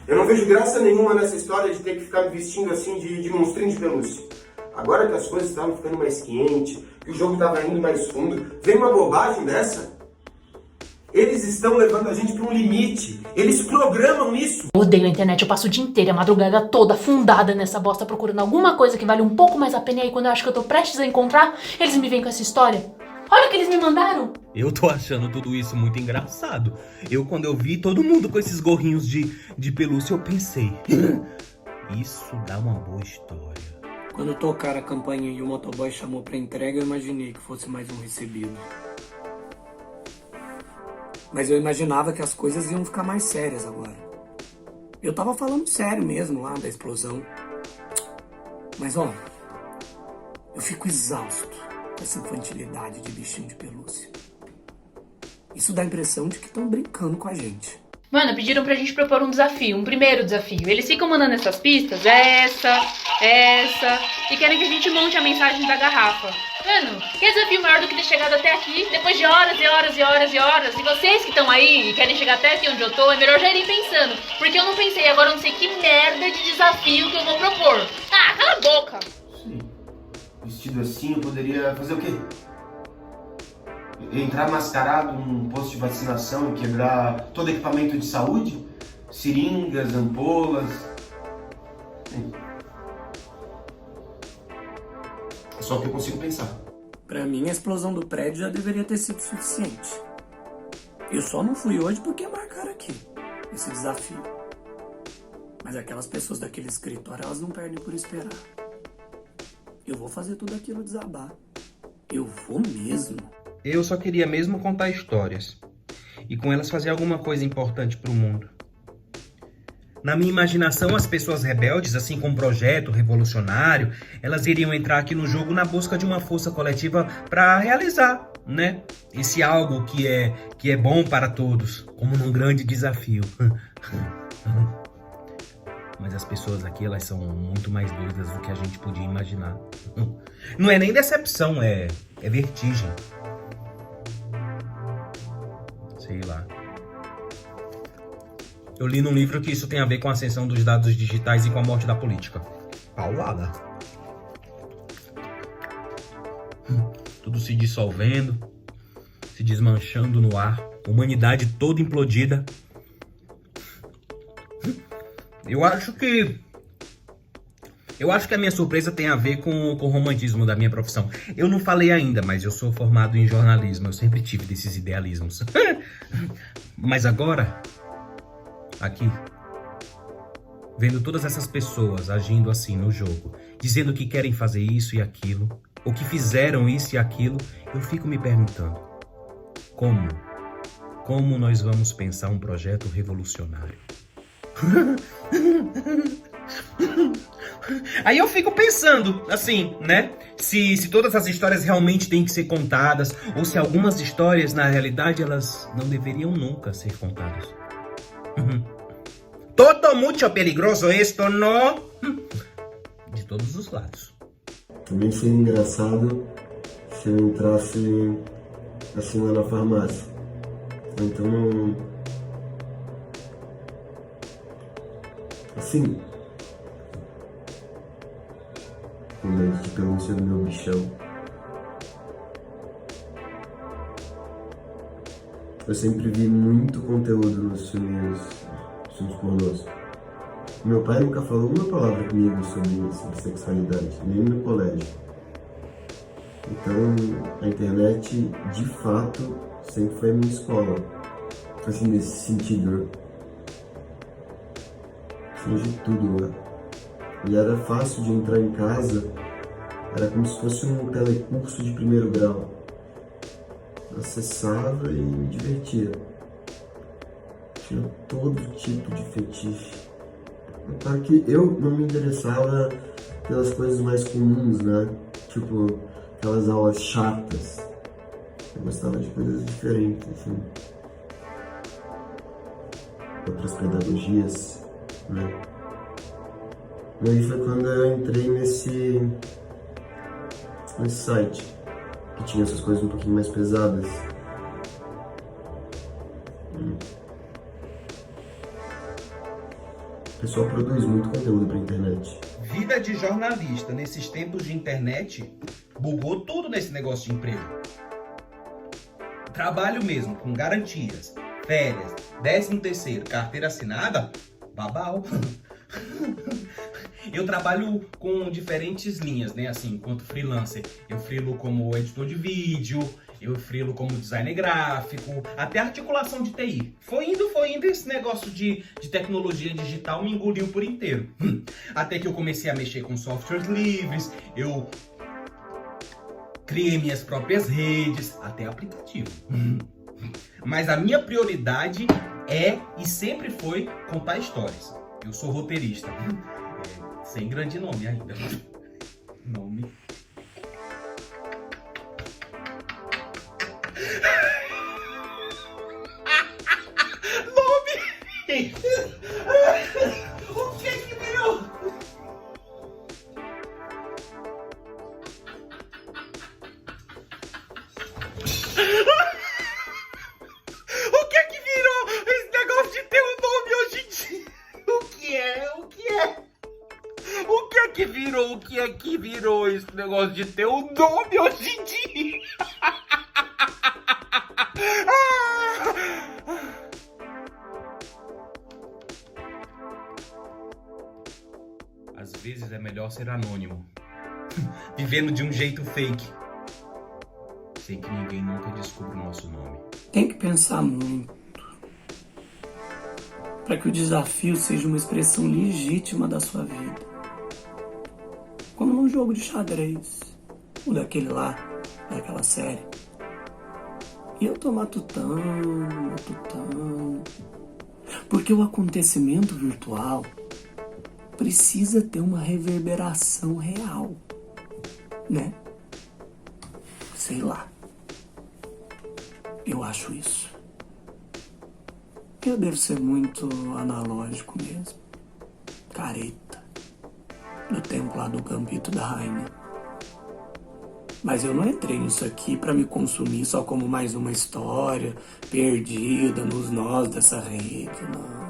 Eu não vejo graça nenhuma nessa história de ter que ficar me vestindo assim de monstrinho de pelúcia. Agora que as coisas estavam ficando mais quentes, que o jogo estava indo mais fundo, vem uma bobagem dessa. Eles estão levando a gente para um limite. Eles programam isso. Eu odeio a internet, eu passo o dia inteiro, a madrugada toda, afundada nessa bosta, procurando alguma coisa que vale um pouco mais a pena. E aí quando eu acho que eu tô prestes a encontrar, eles me vêm com essa história. Olha o que eles me mandaram. Eu tô achando tudo isso muito engraçado. Quando eu vi todo mundo com esses gorrinhos de pelúcia, eu pensei, isso dá uma boa história. Quando tocaram a campanha e o motoboy chamou pra entrega, eu imaginei que fosse mais um recebido. Mas eu imaginava que as coisas iam ficar mais sérias agora. Eu tava falando sério mesmo lá da explosão. Mas ó, eu fico exausto com essa infantilidade de bichinho de pelúcia. Isso dá a impressão de que estão brincando com a gente. Mano, pediram pra gente propor um desafio, um primeiro desafio. Eles ficam mandando essas pistas, essa, e querem que a gente monte a mensagem da garrafa. Mano, que desafio maior do que ter chegado até aqui, depois de horas e horas e horas e horas. E vocês que estão aí e querem chegar até aqui onde eu tô, é melhor já irem pensando. Porque eu não pensei, agora eu não sei que merda de desafio que eu vou propor. Ah, cala a boca! Sim. Vestido assim, eu poderia fazer o quê? Entrar mascarado num posto de vacinação e quebrar todo equipamento de saúde? Seringas, ampolas... Sim. É só o que eu consigo pensar. Pra mim, a explosão do prédio já deveria ter sido suficiente. Eu só não fui hoje porque marcaram aqui esse desafio. Mas aquelas pessoas daquele escritório, elas não perdem por esperar. Eu vou fazer tudo aquilo desabar. Eu vou mesmo. Eu só queria mesmo contar histórias. E com elas fazer alguma coisa importante pro mundo. Na minha imaginação, as pessoas rebeldes, assim como um projeto revolucionário, elas iriam entrar aqui no jogo na busca de uma força coletiva para realizar, né? Esse algo que é bom para todos, como num grande desafio. Mas as pessoas aqui, elas são muito mais doidas do que a gente podia imaginar. Não é nem decepção, é vertigem. Sei lá. Eu li num livro que isso tem a ver com a ascensão dos dados digitais e com a morte da política. Paulada. Tudo se dissolvendo, se desmanchando no ar, humanidade toda implodida. Eu acho que a minha surpresa tem a ver com o romantismo da minha profissão. Eu não falei ainda, mas eu sou formado em jornalismo. Eu sempre tive desses idealismos. Mas agora, aqui, vendo todas essas pessoas agindo assim no jogo, dizendo que querem fazer isso e aquilo, ou que fizeram isso e aquilo, eu fico me perguntando, como nós vamos pensar um projeto revolucionário? Aí eu fico pensando, assim, né? Se todas as histórias realmente têm que ser contadas, ou se algumas histórias, na realidade, elas não deveriam nunca ser contadas. Todo muito peligroso esto, não? De todos os lados. Também seria engraçado se eu entrasse assim lá na farmácia. Então, assim, com medo de pelúcia do meu bichão. Eu sempre vi muito conteúdo nos filmes pornôs. Meu pai nunca falou uma palavra comigo sobre sexualidade, nem no colégio. Então, a internet, de fato, sempre foi a minha escola. Assim, nesse sentido, fiz de tudo lá. E era fácil de entrar em casa, era como se fosse um telecurso de primeiro grau. Acessava e me divertia. Tinha todo tipo de fetiche. Claro que eu não me interessava pelas coisas mais comuns, né? Tipo, aquelas aulas chatas. Eu gostava de coisas diferentes, assim. Outras pedagogias, né? E aí foi quando eu entrei nesse site, que tinha essas coisas um pouquinho mais pesadas. O pessoal produz muito conteúdo pra internet. Vida de jornalista nesses tempos de internet bugou tudo nesse negócio de emprego. Trabalho mesmo, com garantias, férias, 13º, carteira assinada, babau. Eu trabalho com diferentes linhas, né? Assim, enquanto freelancer, eu freelo como editor de vídeo, eu freelo como designer gráfico, até articulação de TI. Foi indo, esse negócio de tecnologia digital me engoliu por inteiro. Até que eu comecei a mexer com softwares livres, eu criei minhas próprias redes, até aplicativo. Mas a minha prioridade é e sempre foi contar histórias. Eu sou roteirista, sem grande nome ainda. Nome. Nome! O que que virou? O que que virou esse negócio de ter um nome hoje em dia? O que é? O que é? O que é que virou? O que é que virou esse negócio de ter um nome hoje em dia? Às vezes é melhor ser anônimo, vivendo de um jeito fake, sem que ninguém nunca descubra o nosso nome. Tem que pensar muito para que o desafio seja uma expressão legítima da sua vida. Como num jogo de xadrez, ou daquele lá, daquela série. E eu tô matutando. Porque o acontecimento virtual precisa ter uma reverberação real, né? Sei lá. Eu acho isso. Eu devo ser muito analógico mesmo. Careta. Do tempo lá do Gambito da Rainha. Mas eu não entrei nisso aqui pra me consumir só como mais uma história perdida nos nós dessa rede, não.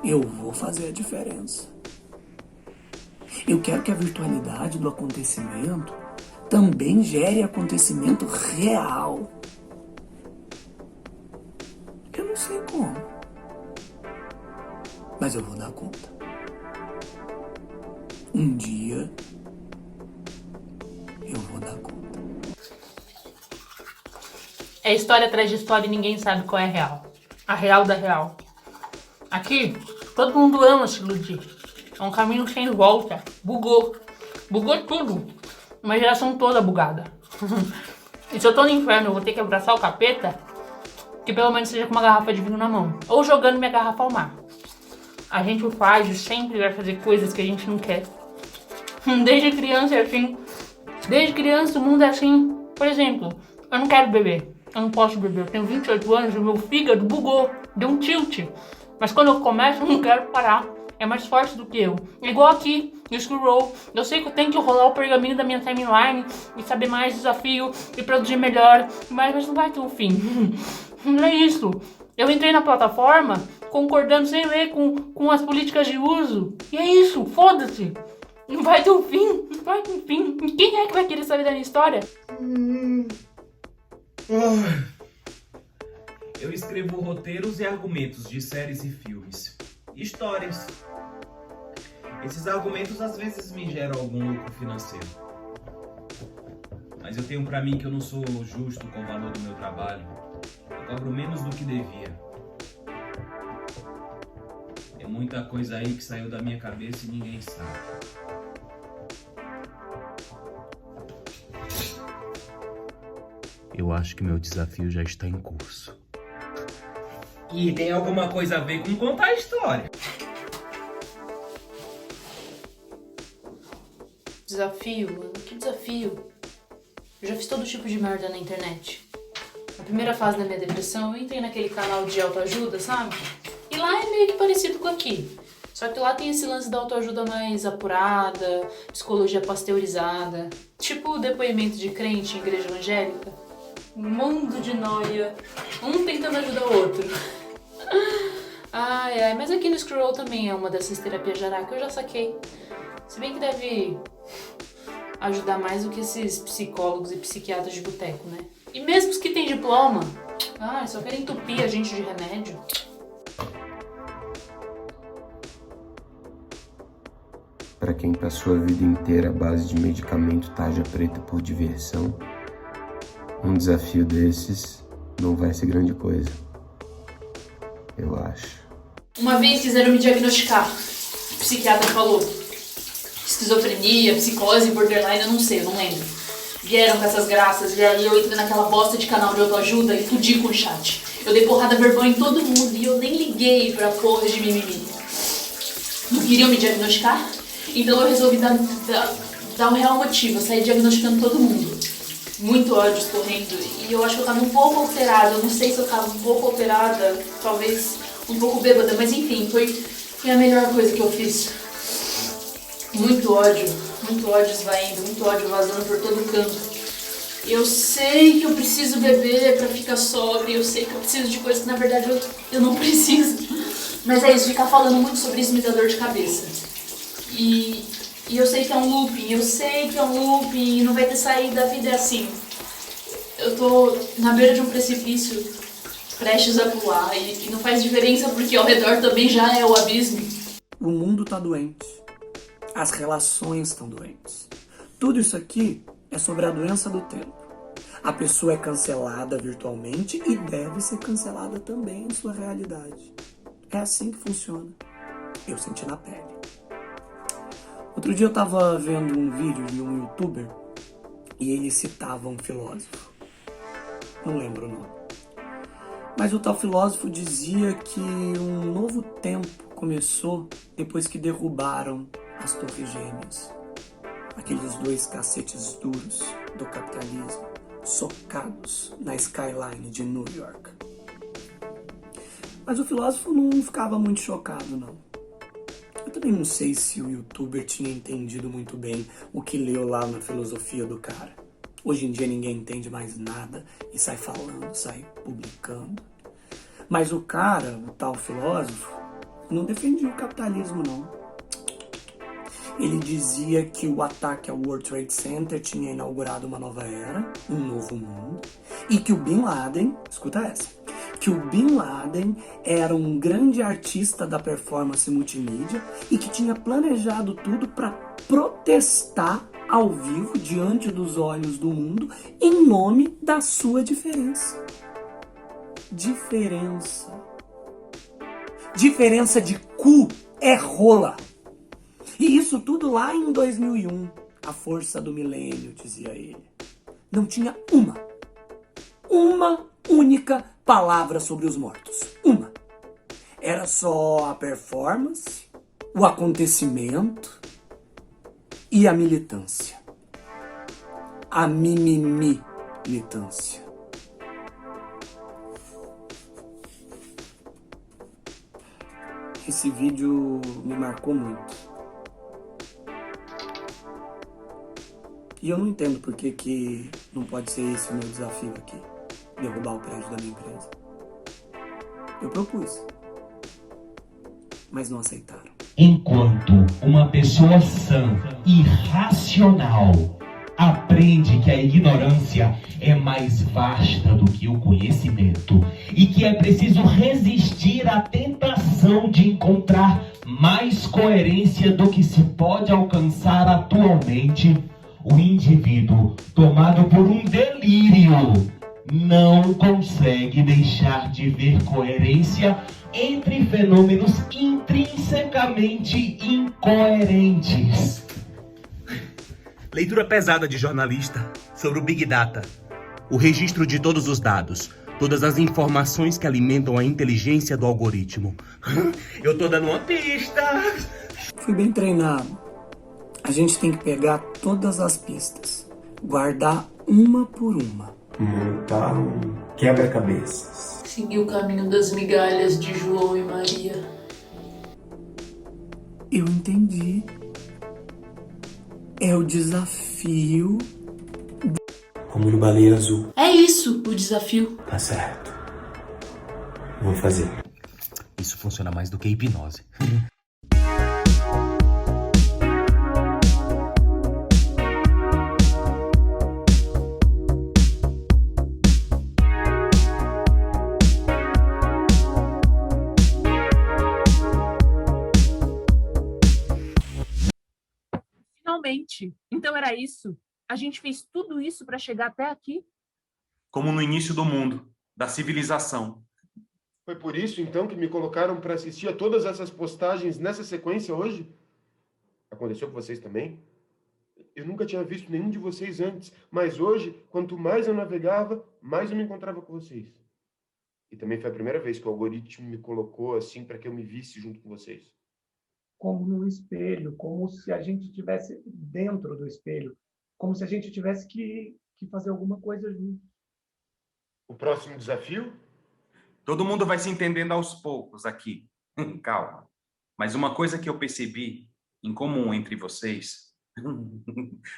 Eu vou fazer a diferença. Eu quero que a virtualidade do acontecimento também gere acontecimento real. Eu não sei como. Mas eu vou dar conta. Um dia eu vou dar conta. É história atrás de história e ninguém sabe qual é a real. A real da real. Aqui, todo mundo ama se iludir. É um caminho sem volta. Bugou. Bugou tudo. Uma geração toda bugada. E se eu tô no inferno, eu vou ter que abraçar o capeta, que pelo menos seja com uma garrafa de vinho na mão. Ou jogando minha garrafa ao mar. A gente faz e sempre vai fazer coisas que a gente não quer. Desde criança é assim. Desde criança o mundo é assim. Por exemplo, eu não quero beber. Eu não posso beber. Eu tenho 28 anos e o meu fígado bugou. Deu um tilt. Mas quando eu começo, eu não quero parar. É mais forte do que eu. É igual aqui, no Scroll. Eu sei que eu tenho que rolar o pergaminho da minha timeline e saber mais desafio e produzir melhor. Mas não vai ter um fim. Não é isso. Eu entrei na plataforma concordando sem ler com as políticas de uso. E é isso, foda-se. Não vai ter um fim. Não vai ter um fim. Quem é que vai querer saber da minha história? Eu escrevo roteiros e argumentos de séries e filmes. Histórias. Esses argumentos às vezes me geram algum lucro financeiro. Mas eu tenho pra mim que eu não sou justo com o valor do meu trabalho. Eu cobro menos do que devia. Tem muita coisa aí que saiu da minha cabeça e ninguém sabe. Eu acho que meu desafio já está em curso. E tem alguma coisa a ver com contar a história. Desafio, mano. Que desafio? Eu já fiz todo tipo de merda na internet. Na primeira fase da minha depressão, eu entrei naquele canal de autoajuda, sabe? E lá é meio que parecido com aqui. Só que lá tem esse lance da autoajuda mais apurada, psicologia pasteurizada. Tipo o depoimento de crente em igreja evangélica. Um mundo de noia. Um tentando ajudar o outro. Ai, mas aqui no Scroll também é uma dessas terapias jará que eu já saquei. Se bem que deve ajudar mais do que esses psicólogos e psiquiatras de boteco, né? E mesmo os que têm diploma, só querem entupir a gente de remédio. Para quem passou a vida inteira à base de medicamento tarja preta por diversão, um desafio desses não vai ser grande coisa. Eu acho. Uma vez quiseram me diagnosticar. O psiquiatra falou. Esquizofrenia, psicose, borderline, eu não lembro. Vieram com essas graças e aí eu entrei naquela bosta de canal de autoajuda e fudi com o chat. Eu dei porrada verbal em todo mundo e eu nem liguei pra porra de mimimi. Não queriam me diagnosticar? Então eu resolvi dar um real motivo. Eu saí diagnosticando todo mundo. Muito ódio escorrendo. E eu acho que eu tava um pouco alterada. Eu não sei se eu tava um pouco alterada. Talvez um pouco bêbada. Mas enfim, foi a melhor coisa que eu fiz. Muito ódio esvaindo. Muito ódio vazando por todo canto. Eu sei que eu preciso beber pra ficar sóbria. Eu sei que eu preciso de coisas que na verdade eu não preciso. Mas é isso, ficar falando muito sobre isso me dá dor de cabeça. E eu sei que é um looping, e não vai ter saída, a vida é assim. Eu tô na beira de um precipício, prestes a pular, e não faz diferença porque ao redor também já é o abismo. O mundo tá doente. As relações estão doentes. Tudo isso aqui é sobre a doença do tempo. A pessoa é cancelada virtualmente e deve ser cancelada também em sua realidade. É assim que funciona. Eu senti na pele. Outro dia eu tava vendo um vídeo de um youtuber e ele citava um filósofo. Não lembro o nome. Mas o tal filósofo dizia que um novo tempo começou depois que derrubaram as Torres Gêmeas. Aqueles dois cacetes duros do capitalismo socados na skyline de New York. Mas o filósofo não ficava muito chocado, não. Eu também não sei se o youtuber tinha entendido muito bem o que leu lá na filosofia do cara. Hoje em dia ninguém entende mais nada e sai falando, sai publicando. Mas o cara, o tal filósofo, não defendia o capitalismo, não. Ele dizia que o ataque ao World Trade Center tinha inaugurado uma nova era, um novo mundo, e que o Bin Laden, escuta essa, que o Bin Laden era um grande artista da performance multimídia e que tinha planejado tudo para protestar ao vivo diante dos olhos do mundo em nome da sua diferença. Diferença de cu é rola. E isso tudo lá em 2001. A força do milênio, dizia ele. Não tinha uma única palavra sobre os mortos. Uma. Era só a performance, o acontecimento e a militância. A mimimi-militância. Esse vídeo me marcou muito. E eu não entendo por que não pode ser esse o meu desafio aqui. Derrubar o prédio da minha empresa. Eu propus. Mas não aceitaram. Enquanto uma pessoa sã e racional aprende que a ignorância é mais vasta do que o conhecimento e que é preciso resistir à tentação de encontrar mais coerência do que se pode alcançar atualmente, o indivíduo, tomado por um delírio, não consegue deixar de ver coerência entre fenômenos intrinsecamente incoerentes. Leitura pesada de jornalista sobre o Big Data. O registro de todos os dados, todas as informações que alimentam a inteligência do algoritmo. Eu tô dando uma pista. Fui bem treinado. A gente tem que pegar todas as pistas, guardar uma por uma. Montar um quebra-cabeças. Seguir o caminho das migalhas de João e Maria. Eu entendi. É o desafio. Como no Baleia Azul. É isso, o desafio. Tá certo. Vou fazer. Isso funciona mais do que hipnose. Finalmente. Então era isso. A gente fez tudo isso para chegar até aqui. Como no início do mundo, da civilização. Foi por isso, então, que me colocaram para assistir a todas essas postagens nessa sequência hoje? Aconteceu com vocês também? Eu nunca tinha visto nenhum de vocês antes, mas hoje, quanto mais eu navegava, mais eu me encontrava com vocês. E também foi a primeira vez que o algoritmo me colocou assim para que eu me visse junto com vocês. Como num espelho, como se a gente estivesse dentro do espelho, como se a gente tivesse que fazer alguma coisa junto. O próximo desafio? Todo mundo vai se entendendo aos poucos aqui. Calma. Mas uma coisa que eu percebi em comum entre vocês,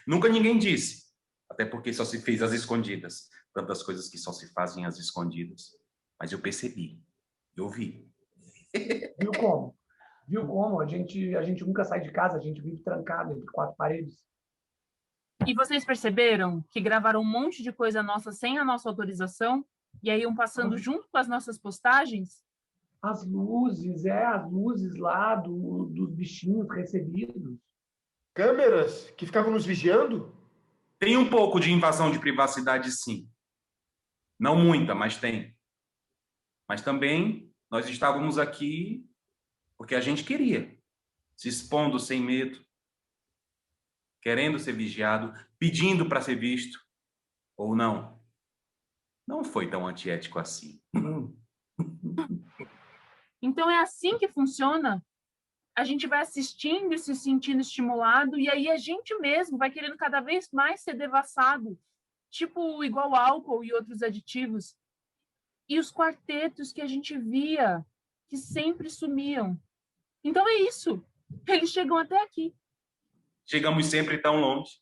nunca ninguém disse, até porque só se fez às escondidas. Tantas coisas que só se fazem às escondidas. Mas eu percebi, eu vi. Viu como? Viu como? A gente nunca sai de casa, a gente vive trancado entre quatro paredes. E vocês perceberam que gravaram um monte de coisa nossa sem a nossa autorização? E aí iam passando junto com as nossas postagens? As luzes lá dos bichinhos recebidos. Câmeras que ficavam nos vigiando? Tem um pouco de invasão de privacidade, sim. Não muita, mas tem. Mas também nós estávamos aqui porque a gente queria, se expondo sem medo, querendo ser vigiado, pedindo para ser visto, ou não. Não foi tão antiético assim. Então é assim que funciona? A gente vai assistindo e se sentindo estimulado, e aí a gente mesmo vai querendo cada vez mais ser devassado, tipo igual álcool e outros aditivos. E os quartetos que a gente via, que sempre sumiam. Então é isso. Eles chegam até aqui. Chegamos sempre tão longe.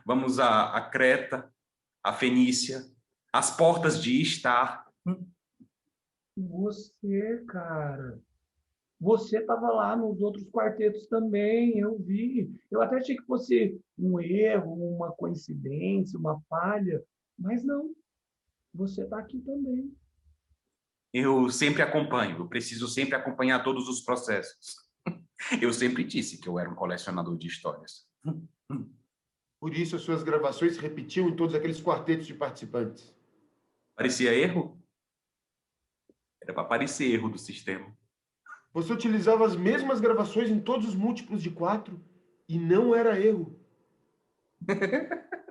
Vamos a Creta, a Fenícia, as portas de Istar. Você, cara. Você estava lá nos outros quartetos também, eu vi. Eu até achei que fosse um erro, uma coincidência, uma falha. Mas não. Você está aqui também. Eu sempre acompanho, eu preciso sempre acompanhar todos os processos. Eu sempre disse que eu era um colecionador de histórias. Por isso as suas gravações se repetiam em todos aqueles quartetos de participantes. Parecia erro? Era para parecer erro do sistema. Você utilizava as mesmas gravações em todos os múltiplos de 4 e não era erro.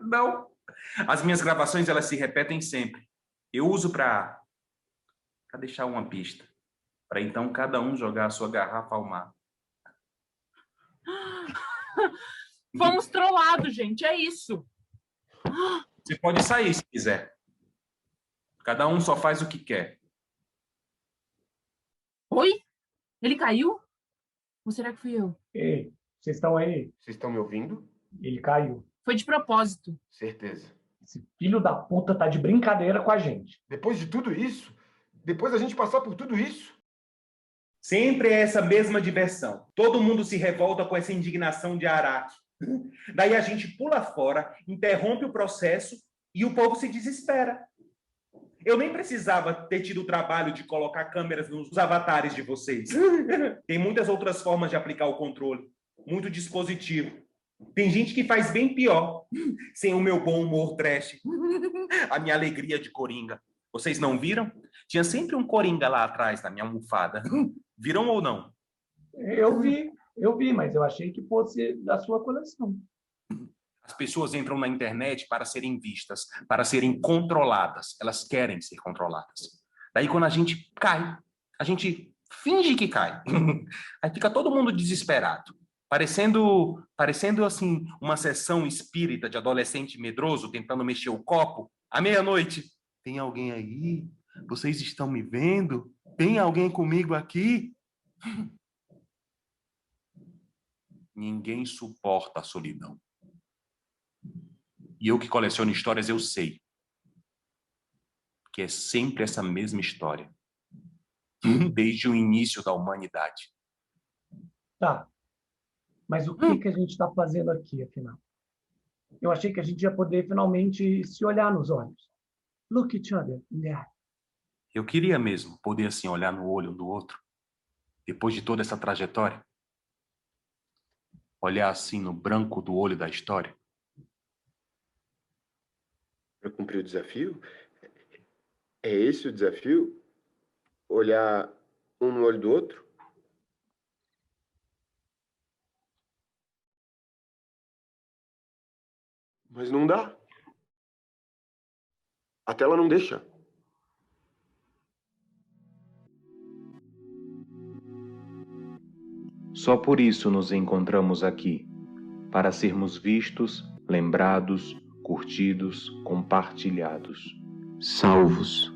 Não. As minhas gravações, elas se repetem sempre. Eu uso para deixar uma pista. Para então cada um jogar a sua garrafa ao mar. Fomos trollados, gente. É isso. Você pode sair se quiser. Cada um só faz o que quer. Oi? Ele caiu? Ou será que fui eu? Ei, vocês estão aí? Vocês estão me ouvindo? Ele caiu. Foi de propósito. Certeza. Esse filho da puta tá de brincadeira com a gente. Depois de tudo isso? Depois da gente passar por tudo isso? Sempre é essa mesma diversão. Todo mundo se revolta com essa indignação de Araki. Daí a gente pula fora, interrompe o processo e o povo se desespera. Eu nem precisava ter tido o trabalho de colocar câmeras nos avatares de vocês. Tem muitas outras formas de aplicar o controle. Muito dispositivo. Tem gente que faz bem pior, sem o meu bom humor trash. A minha alegria de coringa. Vocês não viram? Tinha sempre um coringa lá atrás da minha almofada. Viram ou não? Eu vi, mas eu achei que fosse da sua coleção. As pessoas entram na internet para serem vistas, para serem controladas. Elas querem ser controladas. Daí quando a gente cai, a gente finge que cai. Aí fica todo mundo desesperado. Parecendo assim, uma sessão espírita de adolescente medroso tentando mexer o copo. À meia-noite. Tem alguém aí? Vocês estão me vendo? Tem alguém comigo aqui? Ninguém suporta a solidão. E eu que coleciono histórias, eu sei que é sempre essa mesma história. Desde o início da humanidade. Tá. Mas o que a gente está fazendo aqui, afinal? Eu achei que a gente ia poder finalmente se olhar nos olhos. Look each other in the eye. Eu queria mesmo poder assim olhar no olho um do outro. Depois de toda essa trajetória. Olhar assim no branco do olho da história. Para cumprir o desafio? É esse o desafio? Olhar um no olho do outro? Mas não dá. A tela não deixa. Só por isso nos encontramos aqui, para sermos vistos, lembrados, curtidos, compartilhados. Salvos.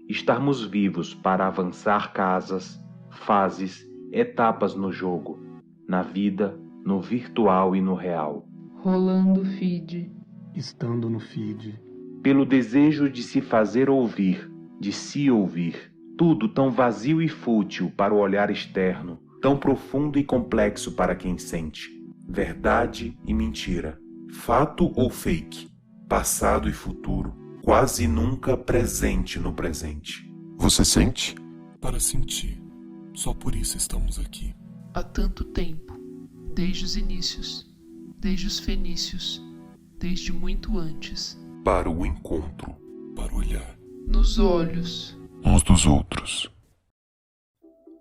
Estarmos vivos para avançar casas, fases, etapas no jogo, na vida, no virtual e no real. Rolando feed. Estando no feed. Pelo desejo de se fazer ouvir, de se ouvir. Tudo tão vazio e fútil para o olhar externo, tão profundo e complexo para quem sente. Verdade e mentira. Fato ou fake. Passado e futuro. Quase nunca presente no presente. Você sente? Para sentir. Só por isso estamos aqui. Há tanto tempo. Desde os inícios. Desde os fenícios. Desde muito antes. Para o encontro. Para olhar. Nos olhos. Uns dos outros.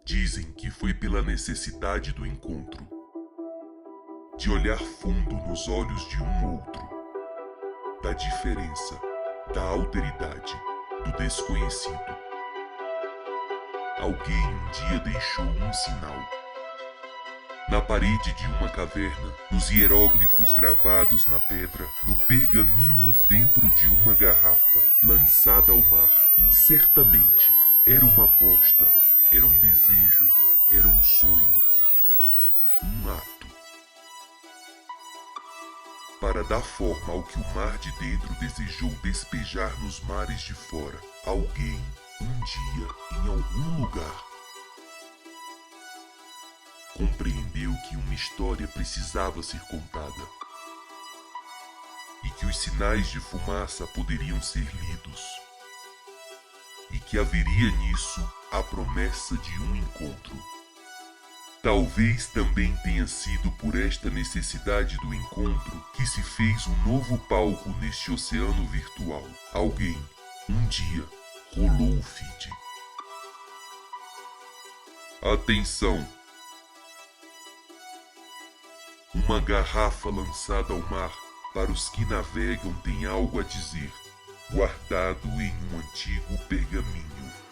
Dizem que foi pela necessidade do encontro. De olhar fundo nos olhos de um outro. Da diferença. Da alteridade. Do desconhecido. Alguém um dia deixou um sinal. Na parede de uma caverna, nos hieróglifos gravados na pedra, no pergaminho dentro de uma garrafa, lançada ao mar, incertamente. Era uma aposta, era um desejo, era um sonho, um ato. Para dar forma ao que o mar de dentro desejou despejar nos mares de fora, alguém, um dia, em algum lugar, compreendeu que uma história precisava ser contada e que os sinais de fumaça poderiam ser lidos e que haveria nisso a promessa de um encontro. Talvez também tenha sido por esta necessidade do encontro que se fez um novo palco neste oceano virtual. Alguém, um dia, rolou o feed. Atenção! Uma garrafa lançada ao mar para os que navegam tem algo a dizer, guardado em um antigo pergaminho.